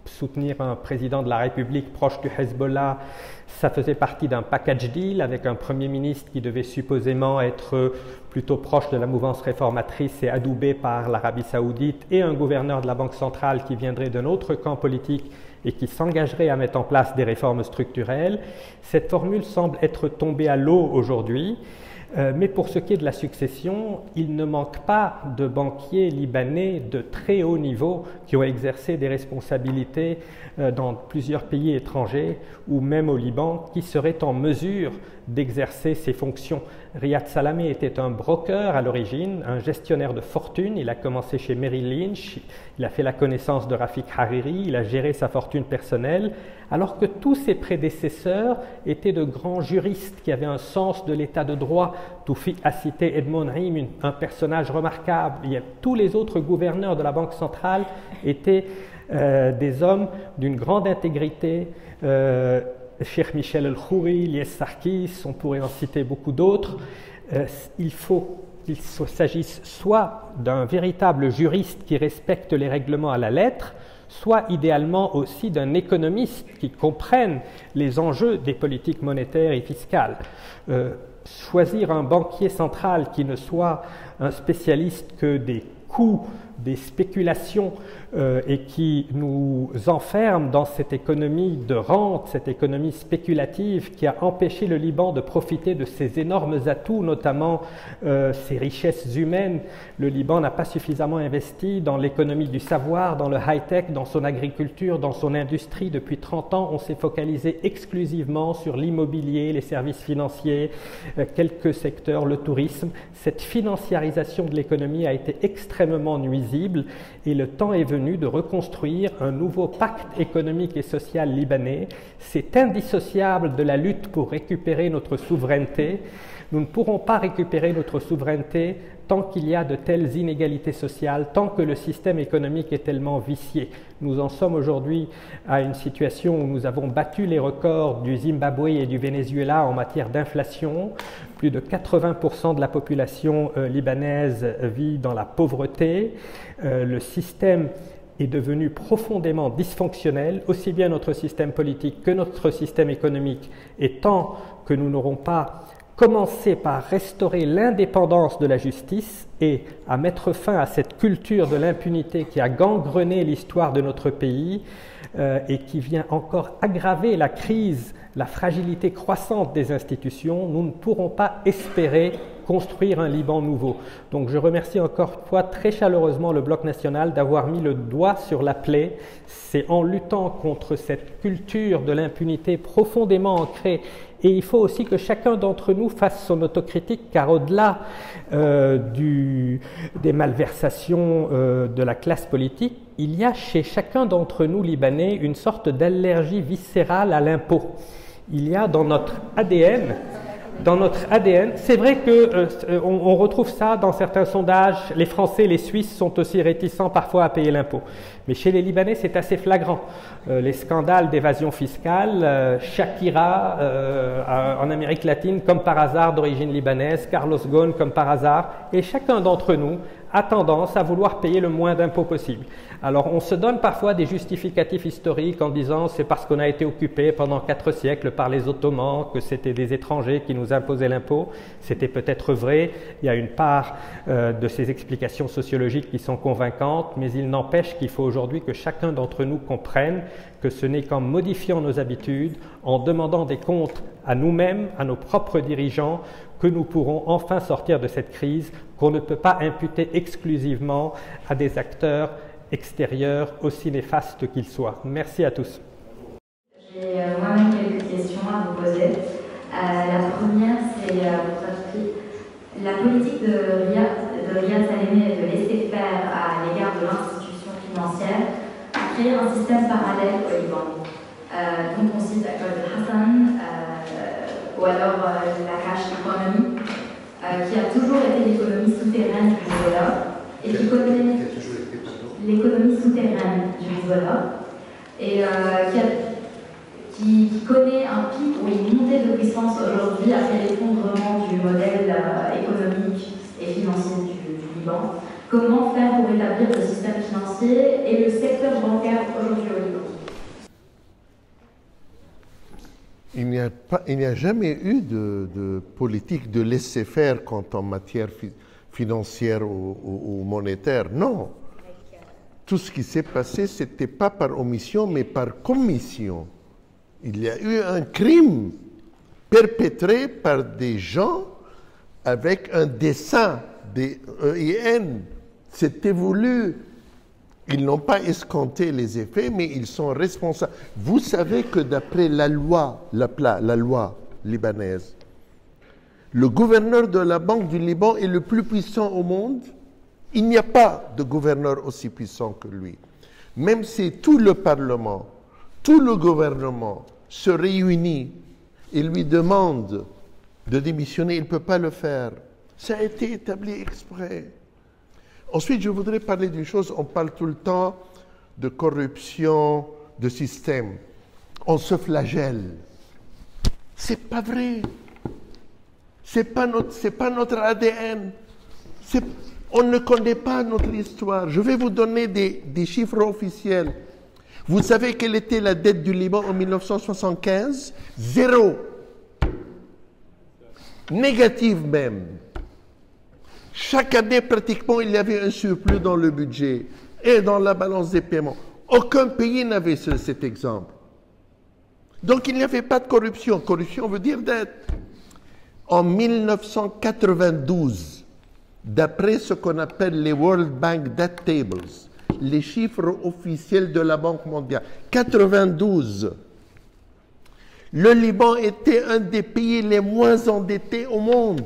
soutenir un président de la République proche du Hezbollah, ça faisait partie d'un package deal avec un Premier ministre qui devait supposément être plutôt proche de la mouvance réformatrice et adoubé par l'Arabie saoudite, et un gouverneur de la Banque centrale qui viendrait d'un autre camp politique et qui s'engagerait à mettre en place des réformes structurelles. Cette formule semble être tombée à l'eau aujourd'hui. Mais pour ce qui est de la succession, il ne manque pas de banquiers libanais de très haut niveau qui ont exercé des responsabilités dans plusieurs pays étrangers ou même au Liban, qui seraient en mesure d'exercer ces fonctions. Riyad Salamé était un broker à l'origine, un gestionnaire de fortune. Il a commencé chez Merrill Lynch, il a fait la connaissance de Rafik Hariri, il a géré sa fortune personnelle, alors que tous ses prédécesseurs étaient de grands juristes qui avaient un sens de l'état de droit. Toufi a cité Edmond Haim, un personnage remarquable. Tous les autres gouverneurs de la Banque centrale étaient des hommes d'une grande intégrité. Cheikh Michel El-Khoury, Lies Sarkis, on pourrait en citer beaucoup d'autres. Il faut qu'il s'agisse soit d'un véritable juriste qui respecte les règlements à la lettre, soit idéalement aussi d'un économiste qui comprenne les enjeux des politiques monétaires et fiscales. Choisir un banquier central qui ne soit un spécialiste que des coûts, des spéculations et qui nous enferme dans cette économie de rente, cette économie spéculative qui a empêché le Liban de profiter de ses énormes atouts, notamment ses richesses humaines. Le Liban n'a pas suffisamment investi dans l'économie du savoir, dans le high-tech, dans son agriculture, dans son industrie. Depuis 30 ans, on s'est focalisé exclusivement sur l'immobilier, les services financiers, quelques secteurs, le tourisme. Cette financiarisation de l'économie a été extrêmement nuisible et le temps est venu de reconstruire un nouveau pacte économique et social libanais. C'est indissociable de la lutte pour récupérer notre souveraineté. Nous ne pourrons pas récupérer notre souveraineté tant qu'il y a de telles inégalités sociales, tant que le système économique est tellement vicié. Nous en sommes aujourd'hui à une situation où nous avons battu les records du Zimbabwe et du Venezuela en matière d'inflation. Plus de 80% de la population libanaise vit dans la pauvreté. Le système est devenu profondément dysfonctionnel, aussi bien notre système politique que notre système économique, et tant que nous n'aurons pas commencer par restaurer l'indépendance de la justice et à mettre fin à cette culture de l'impunité qui a gangrené l'histoire de notre pays et qui vient encore aggraver la crise, la fragilité croissante des institutions, nous ne pourrons pas espérer construire un Liban nouveau. Donc je remercie encore une fois très chaleureusement le Bloc national d'avoir mis le doigt sur la plaie. C'est en luttant contre cette culture de l'impunité profondément ancrée. Et il faut aussi que chacun d'entre nous fasse son autocritique, car au-delà des malversations de la classe politique, il y a chez chacun d'entre nous Libanais une sorte d'allergie viscérale à l'impôt. Il y a dans notre ADN, c'est vrai qu'on retrouve ça dans certains sondages. Les Français, les Suisses sont aussi réticents parfois à payer l'impôt. Mais chez les Libanais, c'est assez flagrant. Les scandales d'évasion fiscale, Shakira en Amérique latine, comme par hasard d'origine libanaise, Carlos Ghosn, comme par hasard, et chacun d'entre nous a tendance à vouloir payer le moins d'impôts possible. Alors on se donne parfois des justificatifs historiques en disant c'est parce qu'on a été occupé pendant 4 siècles par les Ottomans, que c'était des étrangers qui nous imposaient l'impôt. C'était peut-être vrai, il y a une part de ces explications sociologiques qui sont convaincantes, mais il n'empêche qu'il faut aujourd'hui que chacun d'entre nous comprenne que ce n'est qu'en modifiant nos habitudes, en demandant des comptes à nous-mêmes, à nos propres dirigeants, que nous pourrons enfin sortir de cette crise qu'on ne peut pas imputer exclusivement à des acteurs extérieurs, aussi néfastes qu'ils soient. Merci à tous. J'ai moi-même quelques questions à vous poser. La première, c'est pour Sophie. La politique de Riyad Salamé de laisser faire à l'égard de l'institution financière a créé un système parallèle au Liban. Donc on cite Akol Hassan ou alors la cash economy, qui a toujours été l'économie souterraine du Hezbollah et qui connaît l'économie souterraine du Hezbollah et qui connaît un pic ou une montée de puissance aujourd'hui après l'effondrement du modèle économique et financier du Liban. Comment faire pour établir le système financier et le secteur bancaire aujourd'hui au Liban? Il n'y a jamais eu de politique de laisser-faire quant en matière financière ou monétaire. Non. Tout ce qui s'est passé, ce n'était pas par omission, mais par commission. Il y a eu un crime perpétré par des gens avec un dessein, des EIN. C'était voulu. Ils n'ont pas escompté les effets, mais ils sont responsables. Vous savez que d'après la loi libanaise, le gouverneur de la Banque du Liban est le plus puissant au monde. Il n'y a pas de gouverneur aussi puissant que lui. Même si tout le Parlement, tout le gouvernement se réunit et lui demande de démissionner, il ne peut pas le faire. Ça a été établi exprès. Ensuite, je voudrais parler d'une chose. On parle tout le temps de corruption, de système. On se flagelle. C'est pas vrai. C'est pas notre ADN. On ne connaît pas notre histoire. Je vais vous donner des chiffres officiels. Vous savez quelle était la dette du Liban en 1975? 0. Négative même. Chaque année, pratiquement, il y avait un surplus dans le budget et dans la balance des paiements. Aucun pays n'avait cet exemple. Donc, il n'y avait pas de corruption. Corruption veut dire dette. En 1992, d'après ce qu'on appelle les World Bank Debt Tables, les chiffres officiels de la Banque mondiale, 92, le Liban était un des pays les moins endettés au monde.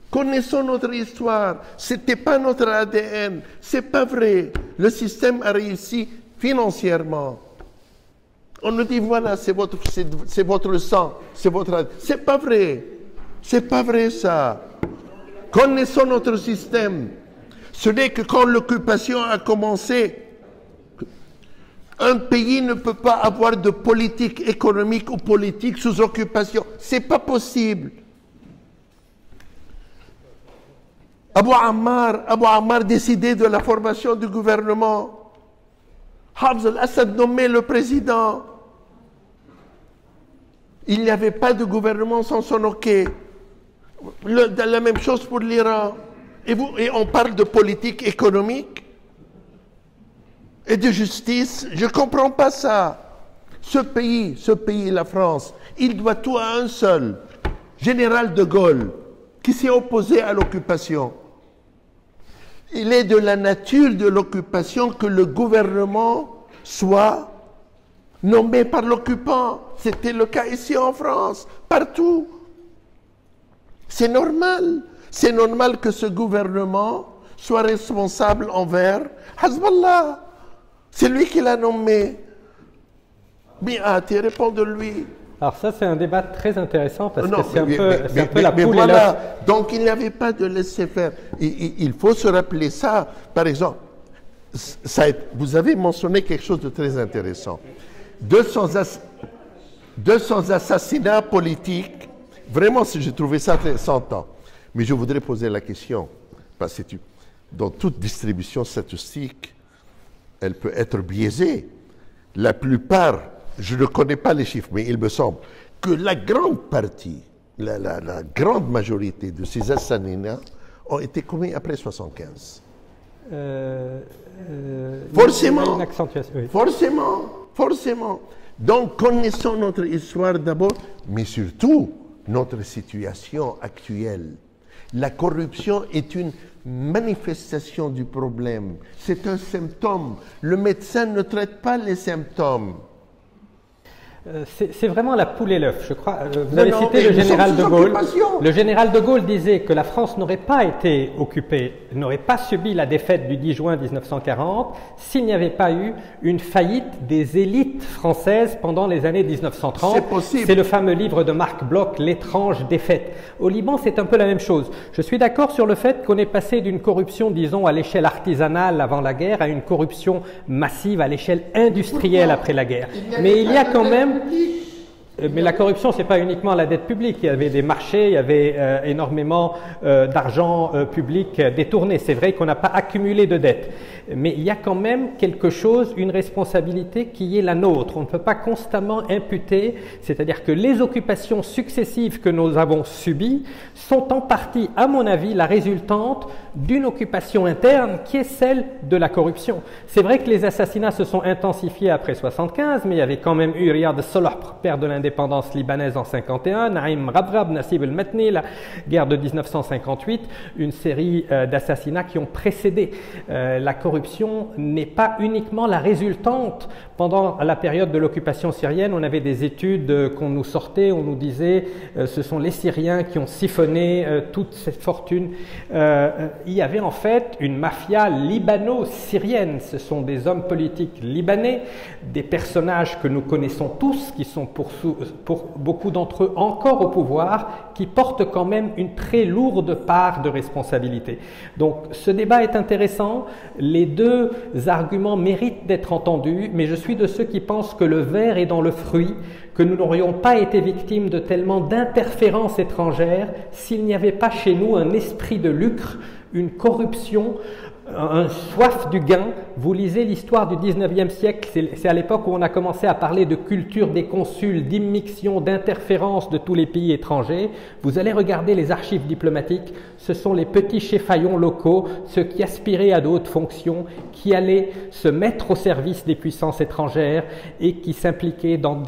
Connaissons notre histoire. Ce n'était pas notre ADN. Ce n'est pas vrai. Le système a réussi financièrement. On nous dit, voilà, c'est votre sang, c'est votre ADN. Ce n'est pas vrai. Ce n'est pas vrai, ça. Connaissons notre système. Ce n'est que quand l'occupation a commencé, un pays ne peut pas avoir de politique économique ou politique sous occupation. Ce n'est pas possible. Abu Ammar décidait de la formation du gouvernement. Hafez al-Assad nommait le président. Il n'y avait pas de gouvernement sans son OK. La même chose pour l'Iran. Et on parle de politique économique et de justice. Je ne comprends pas ça. Ce pays, la France, il doit tout à un seul, général de Gaulle, qui s'est opposé à l'occupation. Il est de la nature de l'occupation que le gouvernement soit nommé par l'occupant. C'était le cas ici en France, partout. C'est normal. C'est normal que ce gouvernement soit responsable envers Hezbollah. C'est lui qui l'a nommé. Biati, réponds de lui. Alors ça, c'est un débat très intéressant parce que c'est un peu la poule poule et l'œuf. Donc il n'y avait pas de laisser-faire. Il faut se rappeler ça. Par exemple, vous avez mentionné quelque chose de très intéressant. 200 assassinats politiques. Vraiment, j'ai trouvé ça très tentant. Mais je voudrais poser la question, parce que dans toute distribution statistique, elle peut être biaisée. La plupart, je ne connais pas les chiffres, mais il me semble que la grande partie, la grande majorité de ces assassinats ont été commis après 1975. Forcément, il y a une accentuation, oui. Forcément. Donc, connaissons notre histoire d'abord, mais surtout notre situation actuelle. La corruption est une manifestation du problème. C'est un symptôme. Le médecin ne traite pas les symptômes. C'est vraiment la poule et l'œuf, je crois. Vous avez cité le général de Gaulle. Le général de Gaulle disait que la France n'aurait pas été occupée, n'aurait pas subi la défaite du 10 juin 1940 s'il n'y avait pas eu une faillite des élites françaises pendant les années 1930. C'est possible. C'est le fameux livre de Marc Bloch, L'étrange défaite. Au Liban, c'est un peu la même chose. Je suis d'accord sur le fait qu'on est passé d'une corruption, disons, à l'échelle artisanale avant la guerre à une corruption massive à l'échelle industrielle après la guerre. Mais il y a quand même Mais la corruption, ce n'est pas uniquement la dette publique. Il y avait des marchés, il y avait énormément d'argent public détourné. C'est vrai qu'on n'a pas accumulé de dettes. Mais il y a quand même quelque chose, une responsabilité qui est la nôtre. On ne peut pas constamment imputer, c'est-à-dire que les occupations successives que nous avons subies sont en partie, à mon avis, la résultante d'une occupation interne qui est celle de la corruption. C'est vrai que les assassinats se sont intensifiés après 1975, mais il y avait quand même eu Riyad al-Salah, père de l'indépendance libanaise en 1951, Naïm Rabrab, Nassib el-Metni, la guerre de 1958, une série d'assassinats qui ont précédé. La corruption n'est pas uniquement la résultante. Pendant la période de l'occupation syrienne, on avait des études qu'on nous sortait, on nous disait ce sont les Syriens qui ont siphonné toute cette fortune. Il y avait en fait une mafia libano-syrienne. Ce sont des hommes politiques libanais, des personnages que nous connaissons tous, qui sont pour beaucoup d'entre eux encore au pouvoir, qui portent quand même une très lourde part de responsabilité. Donc ce débat est intéressant, les deux arguments méritent d'être entendus, mais je suis de ceux qui pensent que le ver est dans le fruit, que nous n'aurions pas été victimes de tellement d'interférences étrangères s'il n'y avait pas chez nous un esprit de lucre, une corruption, un soif du gain. Vous lisez l'histoire du 19e siècle, c'est à l'époque où on a commencé à parler de culture des consuls, d'immixtion, d'interférence de tous les pays étrangers. Vous allez regarder les archives diplomatiques, ce sont les petits cheffaillons locaux, ceux qui aspiraient à d'autres fonctions, qui allaient se mettre au service des puissances étrangères et qui s'impliquaient dans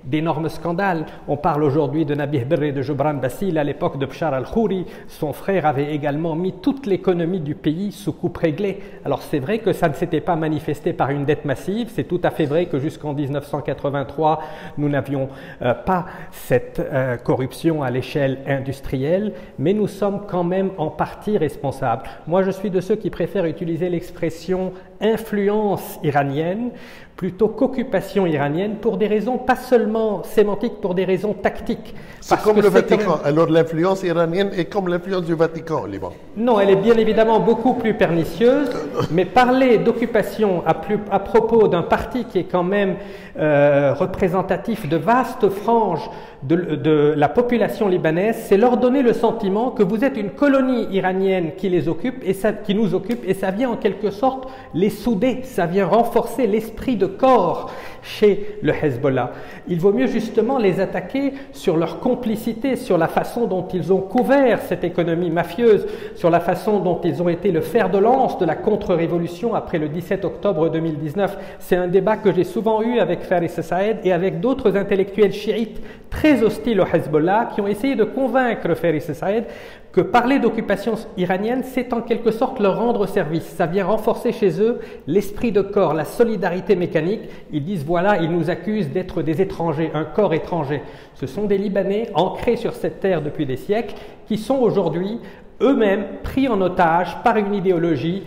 d'énormes scandales. On parle aujourd'hui de Nabih Berri de Joubran Bassil à l'époque de Bchar al-Khouri. Son frère avait également mis toute l'économie du pays sous coupe réglée. Alors c'est vrai que ça ne s'était pas manifesté par une dette massive, c'est tout à fait vrai que jusqu'en 1983, nous n'avions pas cette corruption à l'échelle industrielle, mais nous sommes quand même en partie responsables. Moi, je suis de ceux qui préfèrent utiliser l'expression influence iranienne plutôt qu'occupation iranienne, pour des raisons pas seulement sémantiques, pour des raisons tactiques. C'est comme le Vatican. Alors l'influence iranienne est comme l'influence du Vatican au Liban. Non, elle est bien évidemment beaucoup plus pernicieuse, mais parler d'occupation à propos d'un parti qui est quand même représentatif de vastes franges de la population libanaise, c'est leur donner le sentiment que vous êtes une colonie iranienne qui les occupe et qui nous occupe, et ça vient en quelque sorte les souder, ça vient renforcer l'esprit de corps chez le Hezbollah. Il vaut mieux justement les attaquer sur leur complicité, sur la façon dont ils ont couvert cette économie mafieuse, sur la façon dont ils ont été le fer de lance de la contre-révolution après le 17 octobre 2019. C'est un débat que j'ai souvent eu avec Faris Saïed et avec d'autres intellectuels chiites très hostiles au Hezbollah qui ont essayé de convaincre Faris Saïed que parler d'occupation iranienne, c'est en quelque sorte leur rendre service. Ça vient renforcer chez eux l'esprit de corps, la solidarité mécanique. Ils disent, voilà, ils nous accusent d'être des étrangers, un corps étranger. Ce sont des Libanais ancrés sur cette terre depuis des siècles qui sont aujourd'hui eux-mêmes pris en otage par une idéologie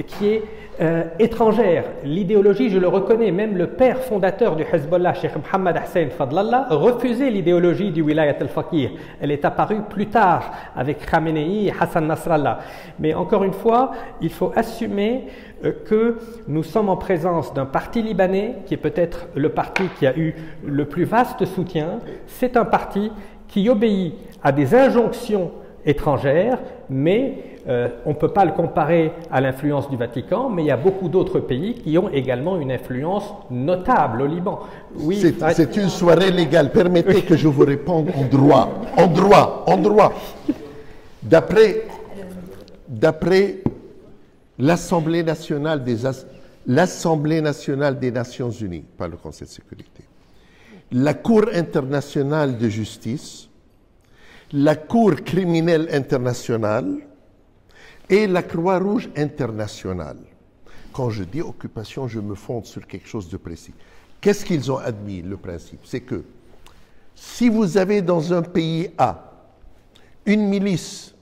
qui est étrangère. L'idéologie, je le reconnais, même le père fondateur du Hezbollah, Cheikh Mohammed Hussein Fadlallah, refusait l'idéologie du Wilayat al-Faqih. Elle est apparue plus tard avec Khamenei et Hassan Nasrallah. Mais encore une fois, il faut assumer que nous sommes en présence d'un parti libanais qui est peut-être le parti qui a eu le plus vaste soutien. C'est un parti qui obéit à des injonctions étrangères, mais on ne peut pas le comparer à l'influence du Vatican, mais il y a beaucoup d'autres pays qui ont également une influence notable au Liban. Oui, c'est une soirée légale. Permettez que je vous réponde en droit. En droit. D'après l'Assemblée nationale des Nations Unies, pas le Conseil de sécurité, la Cour internationale de justice, la Cour criminelle internationale et la Croix-Rouge internationale. Quand je dis occupation, je me fonde sur quelque chose de précis. Qu'est-ce qu'ils ont admis, le principe? C'est que si vous avez dans un pays A une milice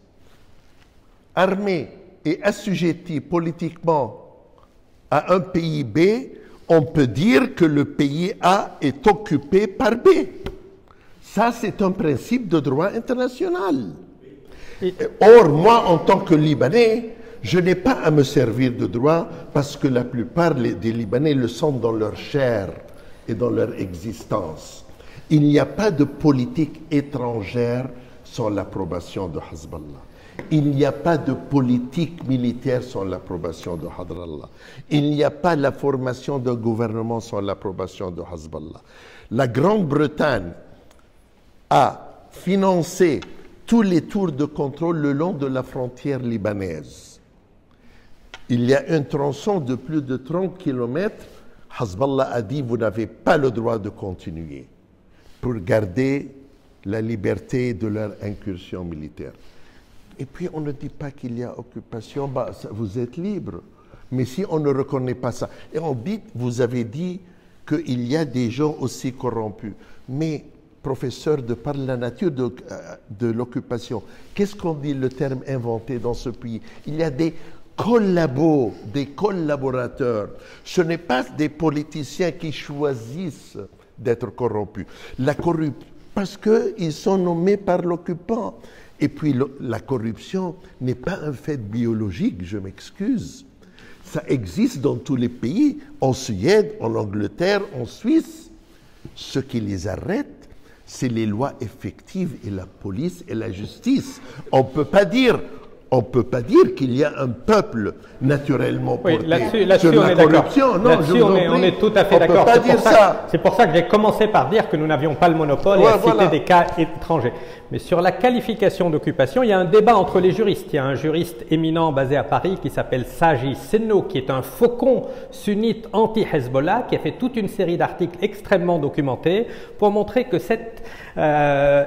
armée et assujettie politiquement à un pays B, on peut dire que le pays A est occupé par B. Ça, c'est un principe de droit international. Or, moi, en tant que Libanais, je n'ai pas à me servir de droit parce que la plupart des Libanais le sentent dans leur chair et dans leur existence. Il n'y a pas de politique étrangère sans l'approbation de Hezbollah. Il n'y a pas de politique militaire sans l'approbation de Hezbollah. Il n'y a pas la formation d'un gouvernement sans l'approbation de Hezbollah. La Grande-Bretagne a financé tous les tours de contrôle le long de la frontière libanaise. Il y a un tronçon de plus de 30 km. Hezbollah a dit, vous n'avez pas le droit de continuer pour garder la liberté de leur incursion militaire. Et puis on ne dit pas qu'il y a occupation, bah, vous êtes libre. Mais si on ne reconnaît pas ça, et on dit, vous avez dit qu'il y a des gens aussi corrompus. Mais, professeur, de par la nature de l'occupation, qu'est-ce qu'on dit le terme inventé dans ce pays? Il y a des collabos, des collaborateurs. Ce n'est pas des politiciens qui choisissent d'être corrompus. La corruption, parce qu'ils sont nommés par l'occupant. Et puis la corruption n'est pas un fait biologique, je m'excuse. Ça existe dans tous les pays, en Suède, en Angleterre, en Suisse. Ce qui les arrête, c'est les lois effectives et la police et la justice. On ne peut pas dire qu'il y a un peuple naturellement porté sur la corruption. Non, là-dessus, on est tout à fait d'accord. C'est pour ça que j'ai commencé par dire que nous n'avions pas le monopole et à citer des cas étrangers. Mais sur la qualification d'occupation, il y a un débat entre les juristes. Il y a un juriste éminent basé à Paris qui s'appelle Saji Senno, qui est un faucon sunnite anti-Hezbollah, qui a fait toute une série d'articles extrêmement documentés pour montrer que cette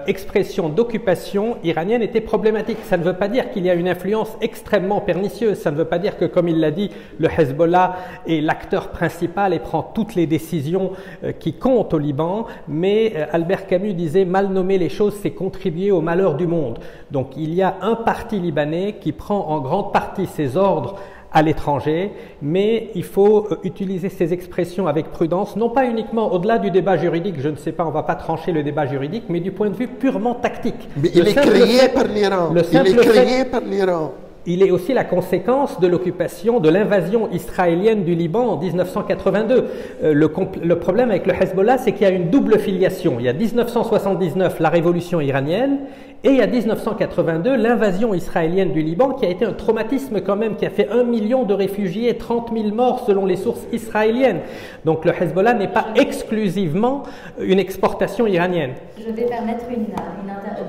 expression d'occupation iranienne était problématique. Ça ne veut pas dire qu'il y a une influence extrêmement pernicieuse. Ça ne veut pas dire que, comme il l'a dit, le Hezbollah est l'acteur principal et prend toutes les décisions qui comptent au Liban. Mais Albert Camus disait, mal nommer les choses, c'est contribuer au malheur du monde. Donc il y a un parti libanais qui prend en grande partie ses ordres à l'étranger, mais il faut utiliser ces expressions avec prudence, non pas uniquement au-delà du débat juridique, je ne sais pas, on ne va pas trancher le débat juridique, mais du point de vue purement tactique. Mais il est créé par l'Iran. Il est créé par l'Iran. Il est aussi la conséquence de l'occupation, de l'invasion israélienne du Liban en 1982. Le problème avec le Hezbollah, c'est qu'il y a une double filiation. Il y a 1979, la révolution iranienne, et il y a 1982, l'invasion israélienne du Liban, qui a été un traumatisme quand même, qui a fait 1 million de réfugiés et 30 000 morts selon les sources israéliennes. Donc le Hezbollah n'est pas exclusivement une exportation iranienne. Je vais permettre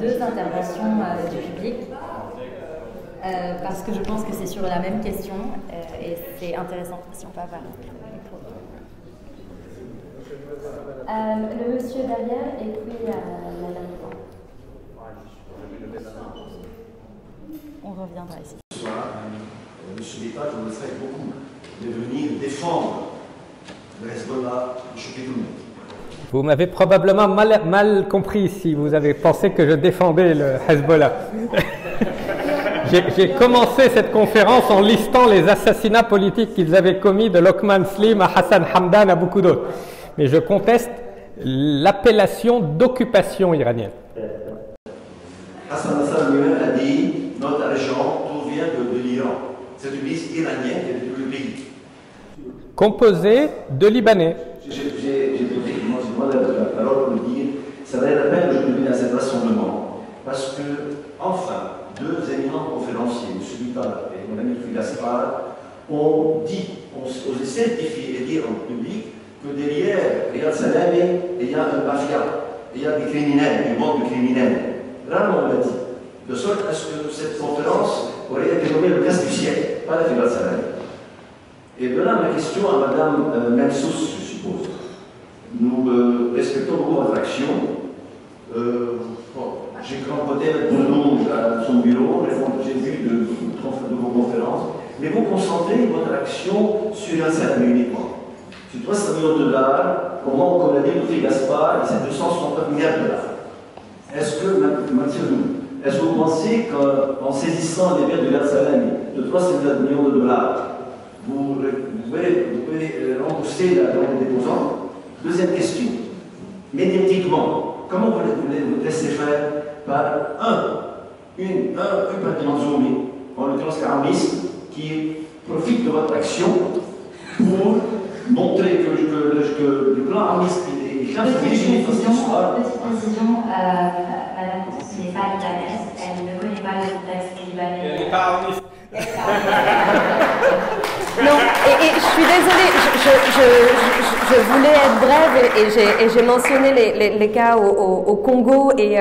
deux interventions du public. Parce que je pense que c'est sur la même question et c'est intéressant si on peut avoir le monsieur derrière et puis madame devant. On reviendra ici. Ce soir, monsieur l'État, je me serais beaucoup de venir défendre le Hezbollah et choquer tout le monde. Vous m'avez probablement mal compris si vous avez pensé que je défendais le Hezbollah. J'ai commencé cette conférence en listant les assassinats politiques qu'ils avaient commis de Lokman Slim à Hassan Hamdan à beaucoup d'autres. Mais je conteste l'appellation d'occupation iranienne. Hassan Nasrallah a dit notre argent tout vient de l'Iran. C'est une liste iranienne qui est le pays. Composée de Libanais. J'ai demandé la parole pour dire ça valait la peine aujourd'hui à cet rassemblement. Parce que, enfin, deux éminents conférenciers, M. Vital et mon ami Gaspard, ont osé certifier et dire en public que derrière Riyad Salami, il y a un mafia, il y a des criminels, une bande de criminels. Rarement on l'a dit. De sorte à ce que cette conférence aurait été nommée le casse du siècle, pas la Riyad Salami. Et de là ma question à Mme Mensous, je suppose. Nous respectons beaucoup votre action. J'ai rencontré Bourdon à son bureau, j'ai vu de vos conférences, mais vous concentrez votre action sur un Salami uniquement. Sur 300 millions de dollars, comment, comme l'a dit Lutfi Gaspard, c'est 260 milliards de dollars. Est-ce que, est-ce que vous pensez qu'en saisissant les biens de Riyad Salami de 300 millions de dollars, vous pouvez rembourser la demande des déposants? Deuxième question. Médiatiquement, comment vous vous laissez faire par une partie Manzoumi, en l'occurrence Karamiste, qui profite de votre action pour montrer que le plan armiste Et quand c'est une Petite précision, madame, ce n'est pas libanaise, elle ne connaît pas le contexte libanais. Non, et je suis désolée, je voulais être brève et j'ai mentionné les cas au Congo et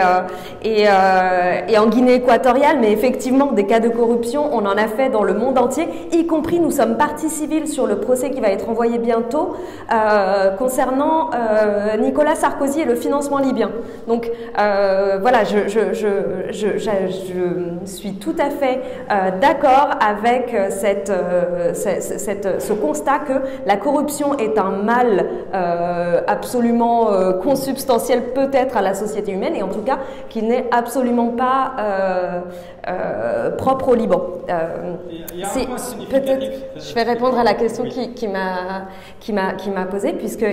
en Guinée équatoriale, mais effectivement, des cas de corruption, on en a fait dans le monde entier, y compris nous sommes partie civile sur le procès qui va être envoyé bientôt concernant Nicolas Sarkozy et le financement libyen. Donc voilà, je suis tout à fait d'accord avec ce constat que la corruption est un mal absolument consubstantiel peut-être à la société humaine et en tout cas qui n'est absolument pas propre au Liban. Peut-être je vais répondre à la question qui m'a posée puisque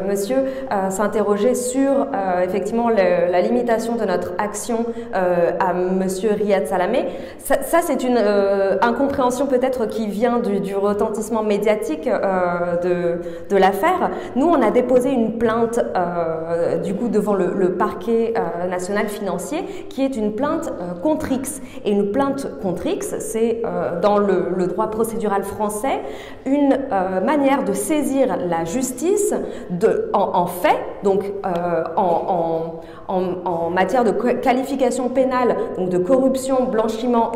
monsieur s'interrogeait sur effectivement la limitation de notre action à monsieur Riyad Salamé. Ça c'est une incompréhension peut-être qui vient du retentissement médiatique de l'affaire. Nous, on a déposé une plainte du coup devant le parquet national financier qui est une plainte contre X. Et une plainte contre X, c'est dans le droit procédural français une manière de saisir la justice en fait, donc en matière de qualification pénale, donc de corruption, blanchiment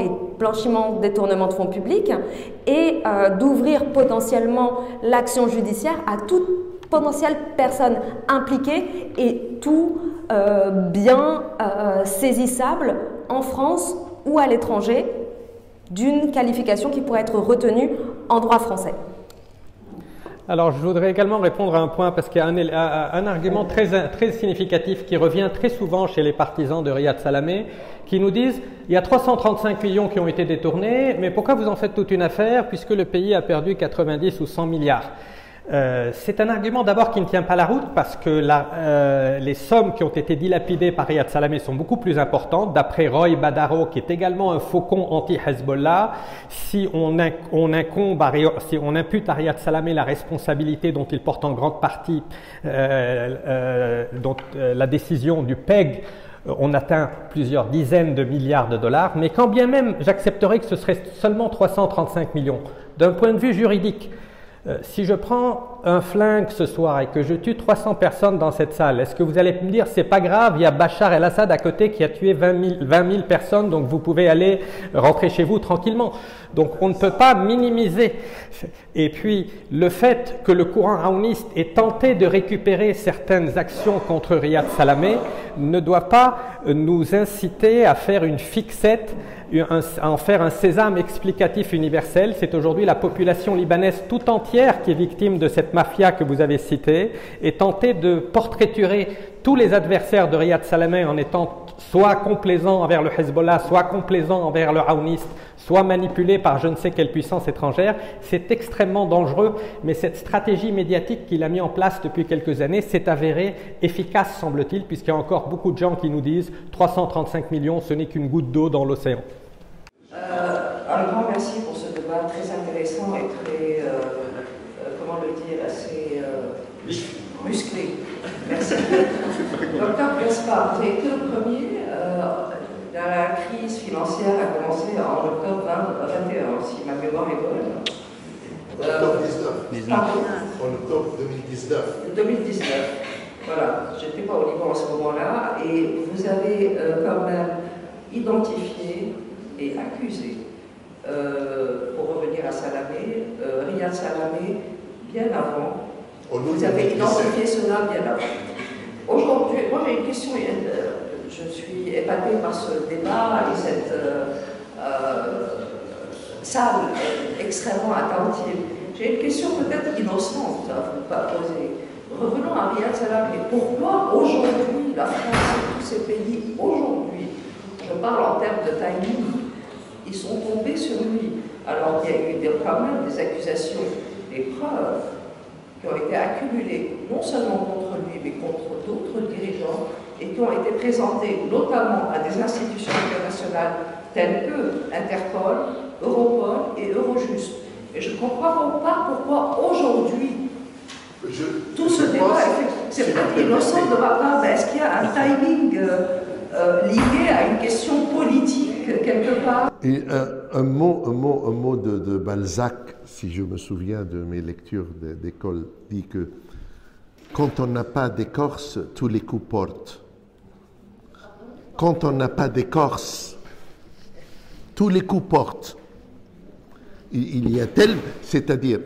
détournement de fonds publics, et d'ouvrir potentiellement l'action judiciaire à toute potentielle personne impliquée et tout bien saisissable en France ou à l'étranger d'une qualification qui pourrait être retenue en droit français. Alors, je voudrais également répondre à un point parce qu'il y a un argument très significatif qui revient très souvent chez les partisans de Riyad Salamé qui nous disent il y a 335 millions qui ont été détournés, mais pourquoi vous en faites toute une affaire puisque le pays a perdu 90 ou 100 milliards? C'est un argument d'abord qui ne tient pas la route parce que les sommes qui ont été dilapidées par Riyad Salamé sont beaucoup plus importantes. D'après Roy Badaro, qui est également un faucon anti-Hezbollah, si on impute à Riyad Salamé la responsabilité dont il porte en grande partie la décision du PEG, on atteint plusieurs dizaines de milliards de dollars, mais quand bien même j'accepterais que ce serait seulement 335 millions. D'un point de vue juridique, si je prends un flingue ce soir et que je tue 300 personnes dans cette salle, est-ce que vous allez me dire c'est pas grave, il y a Bachar el-Assad à côté qui a tué 20 000 personnes, donc vous pouvez aller rentrer chez vous tranquillement. Donc on ne peut pas minimiser. Et puis le fait que le courant aouniste ait tenté de récupérer certaines actions contre Riyad Salamé ne doit pas nous inciter à faire une fixette, à en faire un sésame explicatif universel. C'est aujourd'hui la population libanaise tout entière qui est victime de cette mafia que vous avez citée et tenter de portraiturer tous les adversaires de Riyad Salamé en étant soit complaisants envers le Hezbollah, soit complaisants envers le aouniste, soit manipulés par je ne sais quelle puissance étrangère, c'est extrêmement dangereux, mais cette stratégie médiatique qu'il a mis en place depuis quelques années s'est avérée efficace, semble-t-il, puisqu'il y a encore beaucoup de gens qui nous disent 335 millions, ce n'est qu'une goutte d'eau dans l'océan. Un grand merci pour ce débat très intéressant et très, comment le dire, assez musclé. Merci. Docteur Gaspard, vous avez été le premier. La crise financière a commencé en octobre 2021, si ma mémoire est bonne. Octobre 19. En octobre 2019. 2019. Voilà, je n'étais pas au Liban à ce moment-là, et vous avez quand même identifié et accusé, pour revenir à Salamé, Riyad Salamé, bien avant. Vous avez identifié cela bien avant. Aujourd'hui, moi j'ai une question, je suis épatée par ce débat et cette salle extrêmement attentive. J'ai une question peut-être innocente à vous poser. Revenons à Riyad Salamé. Pourquoi aujourd'hui la France et tous ces pays, aujourd'hui, je parle en termes de timing, ils sont tombés sur lui. Alors il y a eu quand même des accusations, des preuves qui ont été accumulées, non seulement contre lui, mais contre d'autres dirigeants, et qui ont été présentées notamment à des institutions internationales telles que Interpol, Europol et Eurojust. Et je ne comprends pas pourquoi aujourd'hui tout ce débat est fait. C'est peut-être innocent de ma part, mais est-ce qu'il y a un timing lié à une question politique quelque part? Et un mot de Balzac, si je me souviens de mes lectures d'école, dit que quand on n'a pas d'écorce, tous les coups portent. Quand on n'a pas d'écorce, tous les coups portent. Il y a c'est-à-dire,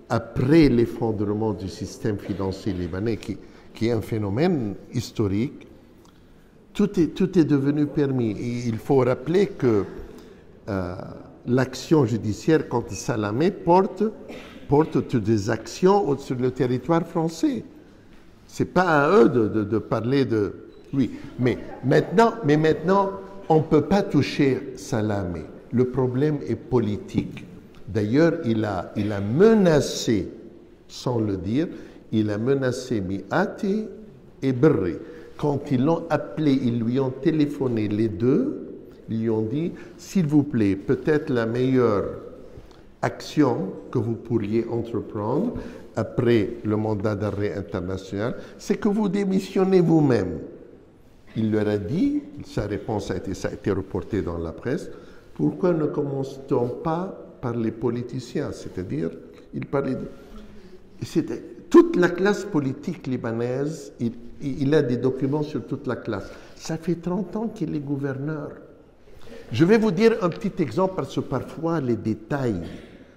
après l'effondrement du système financier libanais, qui est un phénomène historique, tout est devenu permis. Et il faut rappeler que l'action judiciaire contre Salamé porte toutes des actions sur le territoire français. Ce n'est pas à eux de parler de... Oui, mais maintenant on ne peut pas toucher Salamé. Le problème est politique. D'ailleurs, il a menacé, sans le dire, il a menacé Miati et Berri. Quand ils l'ont appelé, ils lui ont téléphoné les deux, ils lui ont dit, s'il vous plaît, peut-être la meilleure action que vous pourriez entreprendre après le mandat d'arrêt international, c'est que vous démissionnez vous-même. Il leur a dit, sa réponse ça a été reporté dans la presse, pourquoi ne commence-t-on pas par les politiciens? C'est-à-dire, il parlait de... Toute la classe politique libanaise, il a des documents sur toute la classe. Ça fait 30 ans qu'il est gouverneur. Je vais vous dire un petit exemple parce que parfois les détails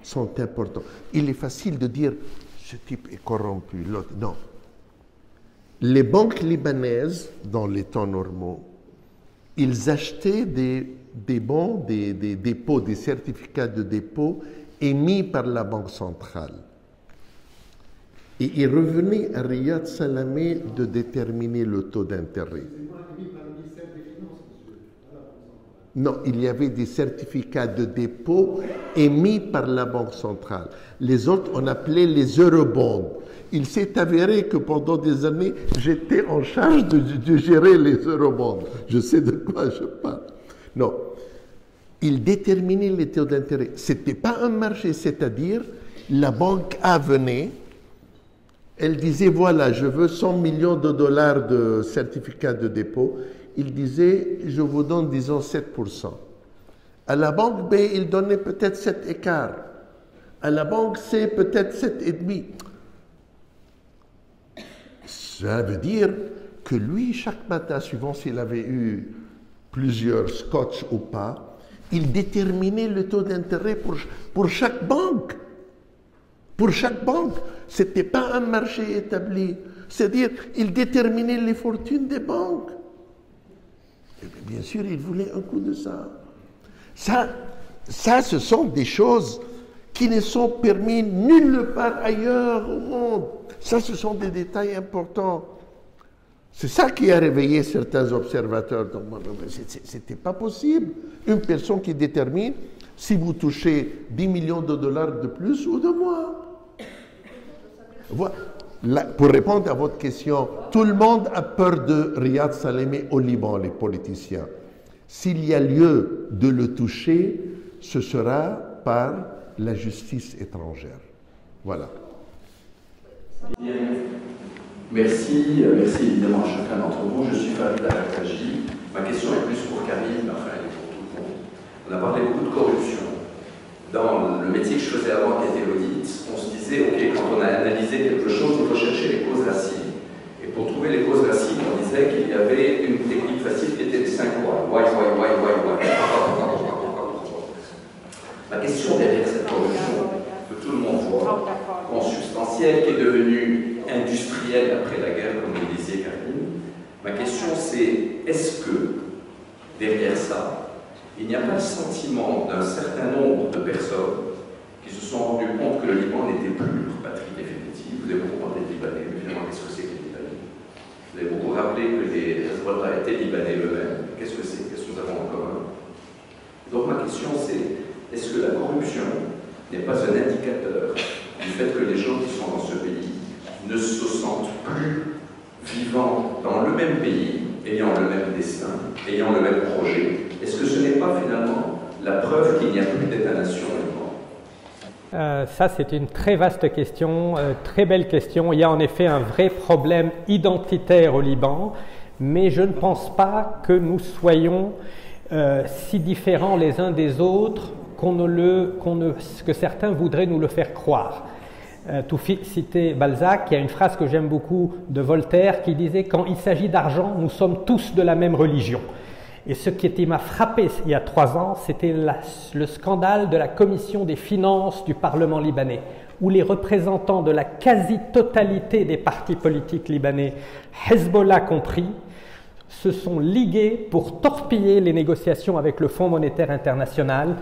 sont importants. Il est facile de dire ce type est corrompu, l'autre. Non. Les banques libanaises, dans les temps normaux, ils achetaient des bons, des dépôts, des certificats de dépôt émis par la Banque centrale. Et il revenait à Riyad Salamé de déterminer le taux d'intérêt. Non, il y avait des certificats de dépôt émis par la Banque centrale. Les autres, on appelait les eurobonds. Il s'est avéré que pendant des années, j'étais en charge de gérer les eurobonds. Je sais de quoi je parle. Non, il déterminait les taux d'intérêt. Ce n'était pas un marché, c'est-à-dire la banque A venait, elle disait, voilà, je veux 100 millions de dollars de certificats de dépôt. Il disait, je vous donne, disons, 7%. À la banque B, il donnait peut-être 7 écarts. À la banque C, peut-être 7,5. Ça veut dire que lui, chaque matin, suivant s'il avait eu plusieurs scotch ou pas, il déterminait le taux d'intérêt pour chaque banque. Pour chaque banque. Ce n'était pas un marché établi. C'est-à-dire, il déterminait les fortunes des banques. Et bien sûr, il voulait un coup de ça. Ça, ce sont des choses qui ne sont permises nulle part ailleurs au monde. Ça, ce sont des détails importants. C'est ça qui a réveillé certains observateurs. Ce n'était pas possible. Une personne qui détermine si vous touchez 10 millions de dollars de plus ou de moins. Voilà. Là, pour répondre à votre question, tout le monde a peur de Riyad Salamé au Liban, les politiciens. S'il y a lieu de le toucher, ce sera par la justice étrangère. Voilà. Merci évidemment à chacun d'entre vous. Je suis Farid Al-Aktaji. Ma question est plus pour Karim, enfin elle est pour tout le monde. On a parlé beaucoup de corruption. Dans le métier que je faisais avant, qui était l'audit, on se disait, ok, quand on a analysé quelque chose, il faut chercher les causes racines. Et pour trouver les causes racines, on disait qu'il y avait une technique facile qui était de 5 why. Ma question derrière cette corruption, que tout le monde voit, consubstantielle, qui est devenue industrielle après la guerre, comme vous disiez, Karine, ma question c'est, est-ce que derrière ça, il n'y a pas le sentiment d'un certain nombre de personnes qui se sont rendues compte que le Liban n'était plus leur patrie définitive? Vous avez beaucoup parlé de Libanais, mais finalement, qu'est-ce que c'est que les Libanais? Vous avez beaucoup rappelé que les Hezbollah étaient Libanais eux-mêmes. Qu'est-ce que c'est? Qu'est-ce que nous avons en commun? Donc ma question c'est, est-ce que la corruption n'est pas un indicateur du fait que les gens qui sont dans ce pays ne se sentent plus vivant dans le même pays, ayant le même destin, ayant le même projet? Est-ce que ce n'est pas finalement la preuve qu'il n'y a plus d'État-nation au Liban? Ça, c'est une très vaste question, très belle question. Il y a en effet un vrai problème identitaire au Liban, mais je ne pense pas que nous soyons si différents les uns des autres que certains voudraient nous le faire croire. Tout citer Balzac, il y a une phrase que j'aime beaucoup de Voltaire qui disait « Quand il s'agit d'argent, nous sommes tous de la même religion ». Et ce qui m'a frappé il y a 3 ans, c'était le scandale de la commission des finances du Parlement libanais, où les représentants de la quasi-totalité des partis politiques libanais, Hezbollah compris, se sont ligués pour torpiller les négociations avec le Fonds monétaire international,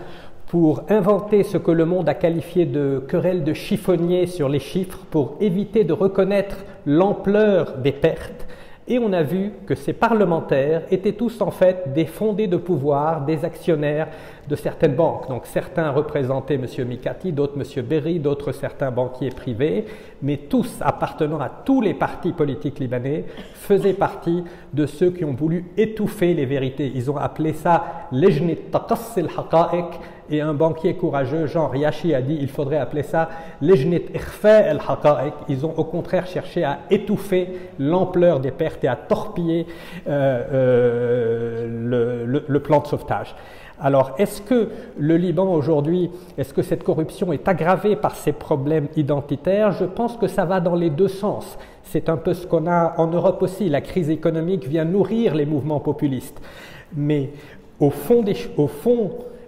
pour inventer ce que le monde a qualifié de querelle de chiffonnier sur les chiffres, pour éviter de reconnaître l'ampleur des pertes. Et on a vu que ces parlementaires étaient tous en fait des fondés de pouvoir, des actionnaires de certaines banques. Donc certains représentaient M. Mikati, d'autres M. Berry, d'autres certains banquiers privés, mais tous appartenant à tous les partis politiques libanais, faisaient partie de ceux qui ont voulu étouffer les vérités. Ils ont appelé ça « lejnit taqassi al-haqa'iq » et un banquier courageux, Jean Riachi, a dit il faudrait appeler ça « lejnit ikhfa al-haqa'iq ». Ils ont au contraire cherché à étouffer l'ampleur des pertes et à torpiller le plan de sauvetage. Alors, est-ce que le Liban aujourd'hui, est-ce que cette corruption est aggravée par ces problèmes identitaires? Je pense que ça va dans les deux sens. C'est un peu ce qu'on a en Europe aussi. La crise économique vient nourrir les mouvements populistes. Mais au fond,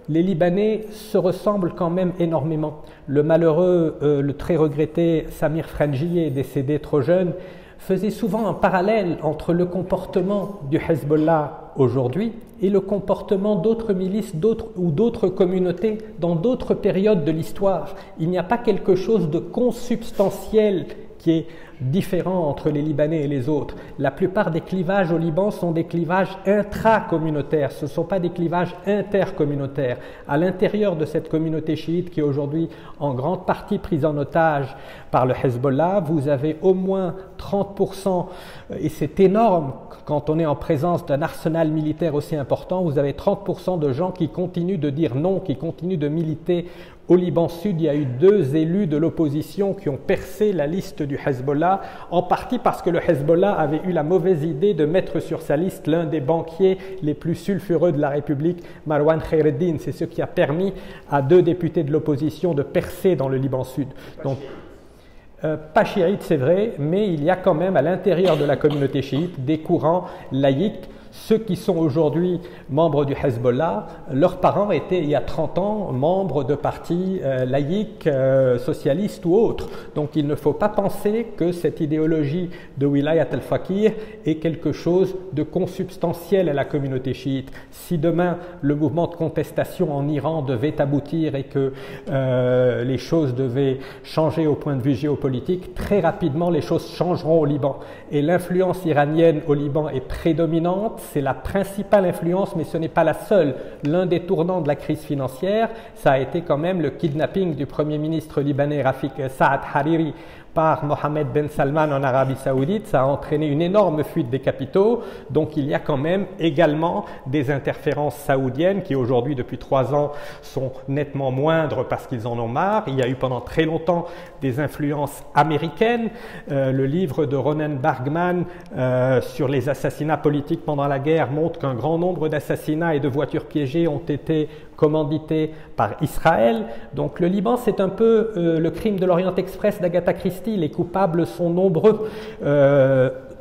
les Libanais se ressemblent quand même énormément. Le malheureux, le très regretté Samir Frangieh, décédé trop jeune, faisait souvent un parallèle entre le comportement du Hezbollah aujourd'hui et le comportement d'autres milices ou d'autres communautés dans d'autres périodes de l'histoire. Il n'y a pas quelque chose de consubstantiel qui est différent entre les Libanais et les autres. La plupart des clivages au Liban sont des clivages intracommunautaires, ce ne sont pas des clivages intercommunautaires. À l'intérieur de cette communauté chiite qui est aujourd'hui en grande partie prise en otage par le Hezbollah, vous avez au moins 30%, et c'est énorme quand on est en présence d'un arsenal militaire aussi important, vous avez 30% de gens qui continuent de dire non, qui continuent de militer. Au Liban Sud, il y a eu 2 élus de l'opposition qui ont percé la liste du Hezbollah, en partie parce que le Hezbollah avait eu la mauvaise idée de mettre sur sa liste l'un des banquiers les plus sulfureux de la République, Marwan Khaireddine. C'est ce qui a permis à 2 députés de l'opposition de percer dans le Liban Sud. Donc, pas chiite, c'est vrai, mais il y a quand même à l'intérieur de la communauté chiite des courants laïques. Ceux qui sont aujourd'hui membres du Hezbollah, leurs parents étaient il y a 30 ans membres de partis laïques, socialistes ou autres. Donc il ne faut pas penser que cette idéologie de Wilayat al-Faqih est quelque chose de consubstantiel à la communauté chiite. Si demain le mouvement de contestation en Iran devait aboutir et que les choses devaient changer au point de vue géopolitique, très rapidement les choses changeront au Liban. Et l'influence iranienne au Liban est prédominante. C'est la principale influence, mais ce n'est pas la seule. L'un des tournants de la crise financière, ça a été quand même le kidnapping du Premier ministre libanais Rafik Saad Hariri par Mohammed Ben Salman en Arabie Saoudite. Ça a entraîné une énorme fuite des capitaux. Donc il y a quand même également des interférences saoudiennes qui aujourd'hui, depuis 3 ans, sont nettement moindres parce qu'ils en ont marre. Il y a eu pendant très longtemps des influences américaines. Le livre de Ronen Bargman sur les assassinats politiques pendant la guerre montre qu'un grand nombre d'assassinats et de voitures piégées ont été commandités par Israël. Donc le Liban, c'est un peu le crime de l'Orient Express d'Agatha Christie. Les coupables sont nombreux.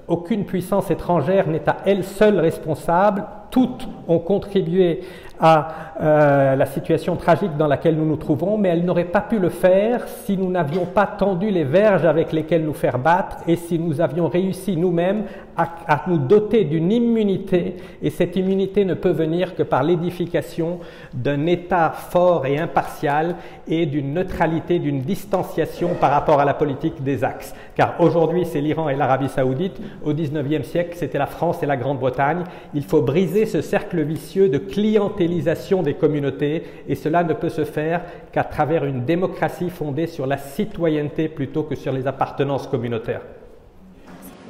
Aucune puissance étrangère n'est à elle seule responsable. Toutes ont contribué à la situation tragique dans laquelle nous nous trouvons, mais elles n'auraient pas pu le faire si nous n'avions pas tendu les verges avec lesquelles nous faire battre et si nous avions réussi nous-mêmes à nous doter d'une immunité. Et cette immunité ne peut venir que par l'édification d'un État fort et impartial et d'une neutralité, d'une distanciation par rapport à la politique des axes. Car aujourd'hui, c'est l'Iran et l'Arabie Saoudite. Au XIXe siècle, c'était la France et la Grande-Bretagne. Il faut briser ce cercle vicieux de clientélisation des communautés et cela ne peut se faire qu'à travers une démocratie fondée sur la citoyenneté plutôt que sur les appartenances communautaires.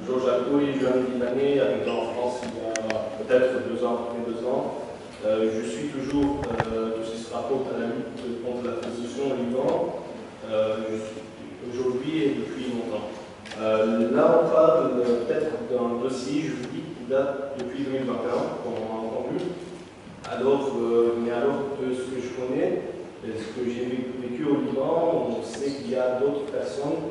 Georges Alcoy, jeune Libanais, arrivé en France il y a peut-être 2 ans, après 2 ans. Je suis toujours tout ce qui se rapporte à la lutte contre la transition au Liban. aujourd'hui et depuis longtemps. Là, on parle peut-être d'un dossier juridique qui date depuis 2021, comme on a entendu. Mais alors, de ce que je connais, et ce que j'ai vécu au Liban, on sait qu'il y a d'autres personnes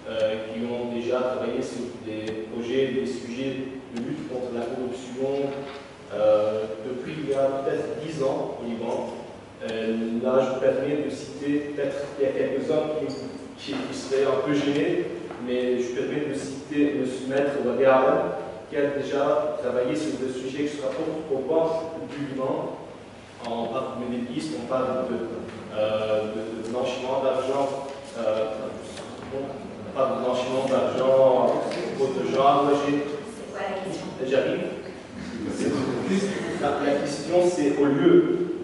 qui ont déjà travaillé sur des projets, des sujets de lutte contre la corruption depuis il y a peut-être 10 ans au Liban. Là, je me permets de citer, peut-être qu'il y a quelques-uns qui seraient un peu gênés, mais je me permets de citer M. Maître Wagara, qui a déjà travaillé sur des sujets extra-propres au bord du Liban. On parle de médépistes, on parle de blanchiment d'argent, on parle de blanchiment d'argent, autre genre. J'arrive. La question, c'est au lieu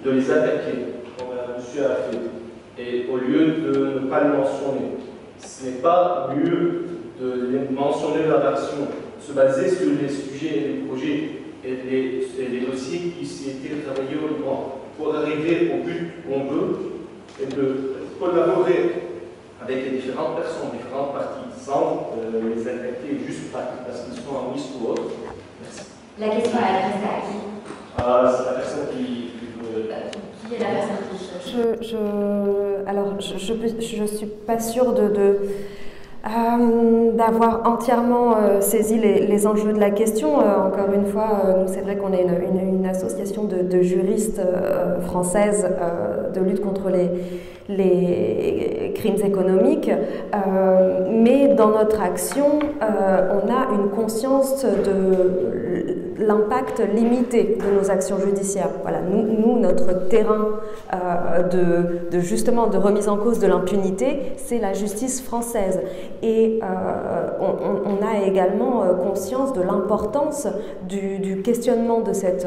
de les attaquer, comme monsieur a fait, et au lieu de ne pas les mentionner, ce n'est pas mieux de les mentionner dans l'action, se baser sur les sujets et les projets et les dossiers qui ont été travaillés au Liban pour arriver au but qu'on veut et de collaborer avec les différentes personnes, différentes parties, sans les attaquer juste parce qu'ils sont en liste ou autre. Merci. La question est adressée à qui? C'est la personne qui Qui est la personne Alors, je suis pas sûre d'avoir entièrement saisi les enjeux de la question. Encore une fois, nous, c'est vrai qu'on est une association de juristes françaises de lutte contre les crimes économiques, mais dans notre action, on a une conscience de l'impact limité de nos actions judiciaires. Voilà, nous notre terrain justement de remise en cause de l'impunité, c'est la justice française. Et on a également conscience de l'importance du questionnement de cette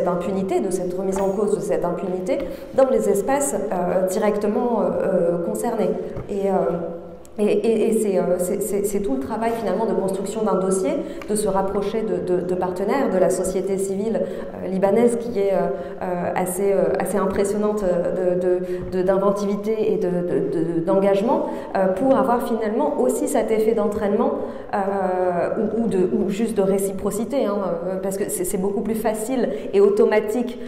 impunité, de cette remise en cause de cette impunité dans les espaces directement concernés. Et c'est tout le travail finalement de construction d'un dossier, de se rapprocher de partenaires, de la société civile libanaise qui est assez impressionnante d'inventivité et d'engagement pour avoir finalement aussi cet effet d'entraînement ou juste de réciprocité, hein, parce que c'est beaucoup plus facile et automatique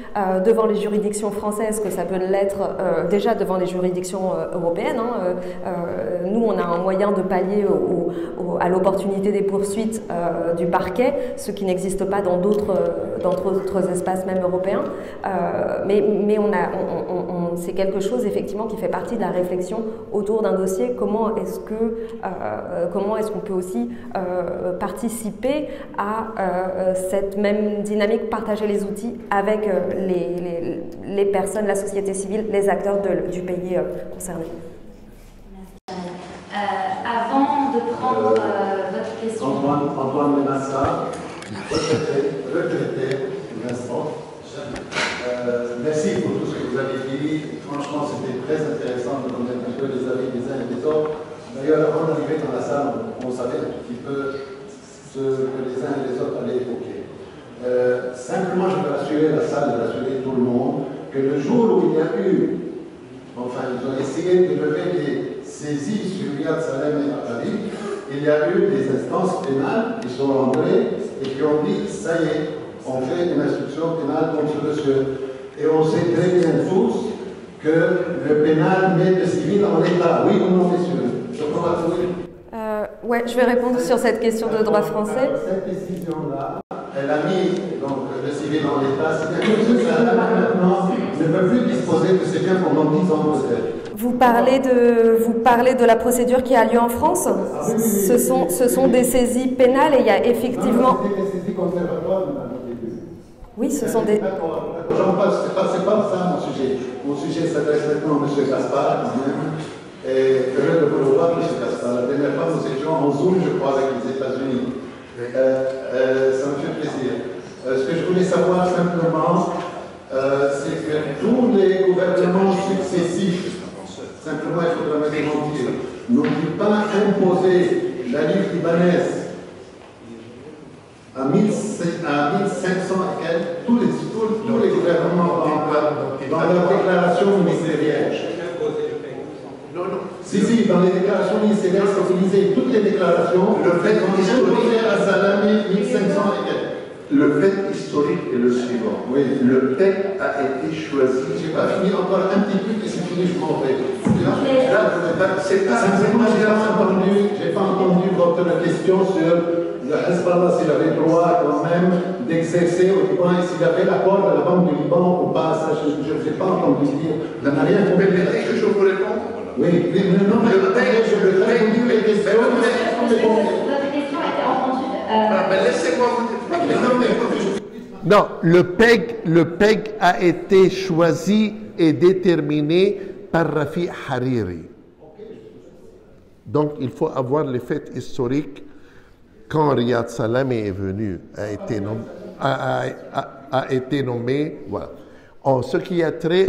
devant les juridictions françaises que ça peut l'être déjà devant les juridictions européennes. Nous, on a un moyen de pallier à l'opportunité des poursuites du parquet, ce qui n'existe pas dans d'autres espaces, même européens. Mais c'est quelque chose effectivement qui fait partie de la réflexion autour d'un dossier. Comment est-ce qu'on peut aussi participer à cette même dynamique, partager les outils avec les personnes, la société civile, les acteurs du pays concerné. Avant de prendre votre question. Antoine Menassa, retraité, Vincent. Merci pour tout ce que vous avez dit. Franchement, c'était très intéressant de connaître un peu les avis des uns et des autres. D'ailleurs, avant d'arriver dans la salle, on savait un petit peu ce que les uns et les autres allaient évoquer. Simplement, je veux rassurer la salle, rassurer tout le monde, que le jour où il y a eu, enfin, ils ont essayé de lever des saisies sur Yad Salem et Atali, il y a eu des instances pénales qui sont rentrées et qui ont dit, ça y est, on fait une instruction pénale contre ce monsieur. Et on sait très bien tous que le pénal met le civil en état. Oui ou non, messieurs? Ouais, je vais répondre sur cette question de droit français. Cette décision-là, elle a mis donc, le civil en état. C'est-à-dire que ça maintenant ne peut plus disposer de ces biens pendant 10 ans peut-être. Vous parlez de la procédure qui a lieu en France. Oui. Ce sont des saisies pénales et il y a effectivement. Non, c'est des saisies conservatoires, madame. Oui, ce sont des. J'en passe, c'est pas ça mon sujet. Mon sujet s'adresse maintenant à M. Gaspard, quand même. Et heureux de vous revoir, M. Gaspard. La dernière fois, nous étions en Zoom, je crois, avec les États-Unis. Ça me fait plaisir. Ce que je voulais savoir simplement, c'est que tous les gouvernements successifs, simplement il faudra me démentir, n'ont pas imposé la livre libanaise à 1500 et quelques, tous les gouvernements dans leur déclaration ministérielle. Si, dans les déclarations ministérielles, si vous lisez toutes les déclarations, le fait historique à Salami, 1500 et quelques. Le fait historique est le suivant. Oui. Le PEC a été choisi. J'ai pas fini encore un petit truc et c'est fini, je m'en vais. Là, c'est pas simplement, j'ai pas entendu votre question sur le Hezbollah, s'il avait droit quand même d'exercer au Liban et s'il avait l'accord de la Banque du Liban ou pas. Ça, je ne vous ai pas entendu dire. Je n'ai rien compris. Mais que je vous réponds. Oui, mais non, mais je veux répondu les questions. Votre question a été entendue. Mais laissez-moi vous dire. Non, le PEG a été choisi et déterminé par Rafi Hariri. Donc, il faut avoir les faits historiques. Quand Riyad Salamé est venu, a été nommé, voilà. En ce qui a trait,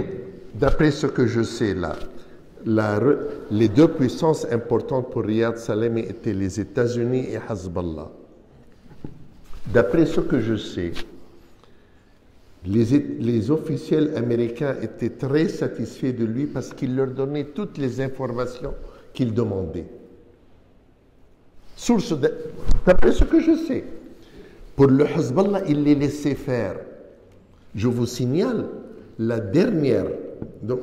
d'après ce que je sais là, les deux puissances importantes pour Riyad Salamé étaient les États-Unis et Hezbollah. D'après ce que je sais, les officiels américains étaient très satisfaits de lui parce qu'il leur donnait toutes les informations qu'ils demandaient. D'après ce que je sais, pour le Hezbollah, il les laissait faire. Je vous signale, la dernière, donc,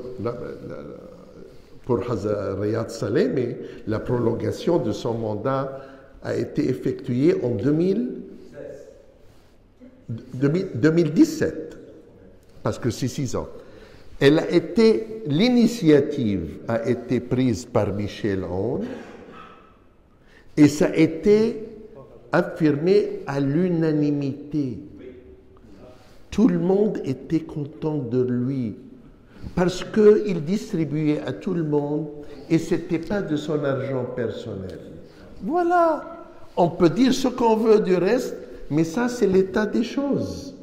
pour Riyad Salamé, la prolongation de son mandat a été effectuée en 2017, parce que c'est 6 ans. L'initiative a été prise par Michel Aoun et ça a été affirmé à l'unanimité. Tout le monde était content de lui parce qu'il distribuait à tout le monde et ce n'était pas de son argent personnel. Voilà, on peut dire ce qu'on veut du reste, mais ça, c'est l'état des choses.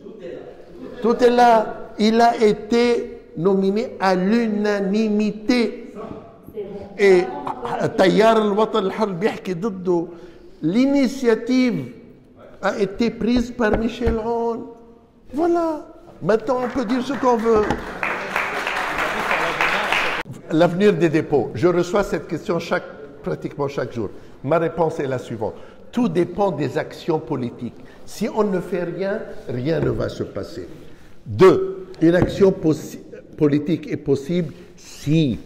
Tout est là. Il a été nominé à l'unanimité. Et Tayyar al-Watan al-Hur bihki ضده. L'initiative a été prise par Michel Aoun. Voilà. Maintenant, on peut dire ce qu'on veut. L'avenir des dépôts. Je reçois cette question pratiquement chaque jour. Ma réponse est la suivante. Tout dépend des actions politiques. Si on ne fait rien, rien ne va se passer. 2. Une action politique est possible si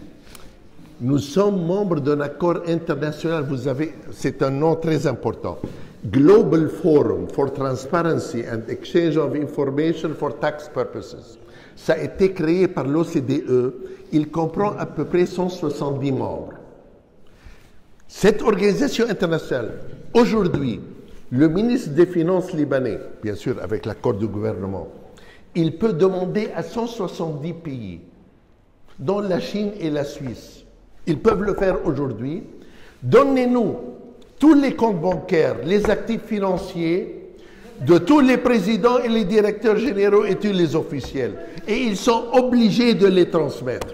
nous sommes membres d'un accord international. C'est un nom très important. Global Forum for Transparency and Exchange of Information for Tax Purposes. Ça a été créé par l'OCDE. Il comprend à peu près 170 membres. Cette organisation internationale, aujourd'hui, le ministre des Finances libanais, bien sûr avec l'accord du gouvernement, il peut demander à 170 pays, dont la Chine et la Suisse, ils peuvent le faire aujourd'hui, donnez-nous tous les comptes bancaires, les actifs financiers de tous les présidents et les directeurs généraux et tous les officiels. Et ils sont obligés de les transmettre.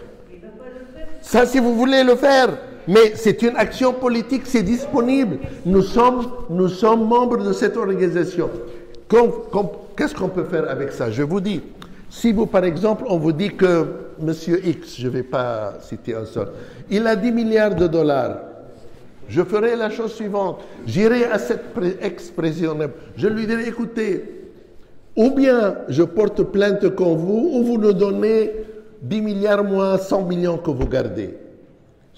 Ça, si vous voulez le faire. Mais c'est une action politique, c'est disponible. Nous sommes membres de cette organisation. Qu'est-ce qu'on peut faire avec ça? Je vous dis, si vous, par exemple, on vous dit que M. X, je ne vais pas citer un seul, il a 10 milliards de dollars, je ferai la chose suivante. J'irai à cet ex-président, je lui dirai, écoutez, ou bien je porte plainte contre vous, ou vous nous donnez 10 milliards moins 100 millions que vous gardez.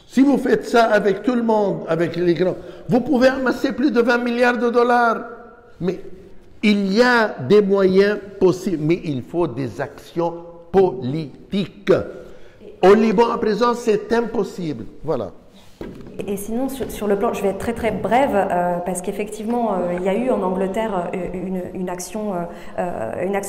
Si vous faites ça avec tout le monde, avec les grands, vous pouvez amasser plus de 20 milliards de dollars. Mais il y a des moyens possibles, mais il faut des actions politiques. Au Liban, à présent, c'est impossible. Voilà. Et sinon, sur le plan, je vais être très très brève, parce qu'effectivement, il y a eu en Angleterre une action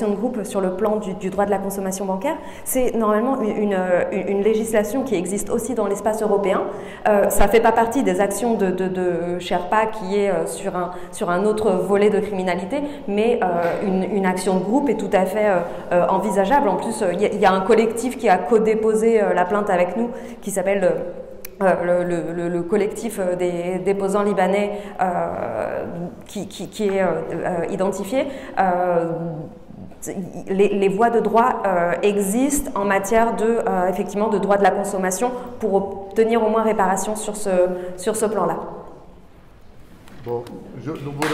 de groupe sur le plan du droit de la consommation bancaire. C'est normalement une législation qui existe aussi dans l'espace européen. Ça ne fait pas partie des actions de Sherpa qui est sur un autre volet de criminalité, mais une action de groupe est tout à fait envisageable. En plus, il y a un collectif qui a co-déposé la plainte avec nous, qui s'appelle... le collectif des déposants libanais qui est identifié. les voies de droit existent en matière de, effectivement, de droit de la consommation pour obtenir au moins réparation sur ce plan-là. Bon, nous vous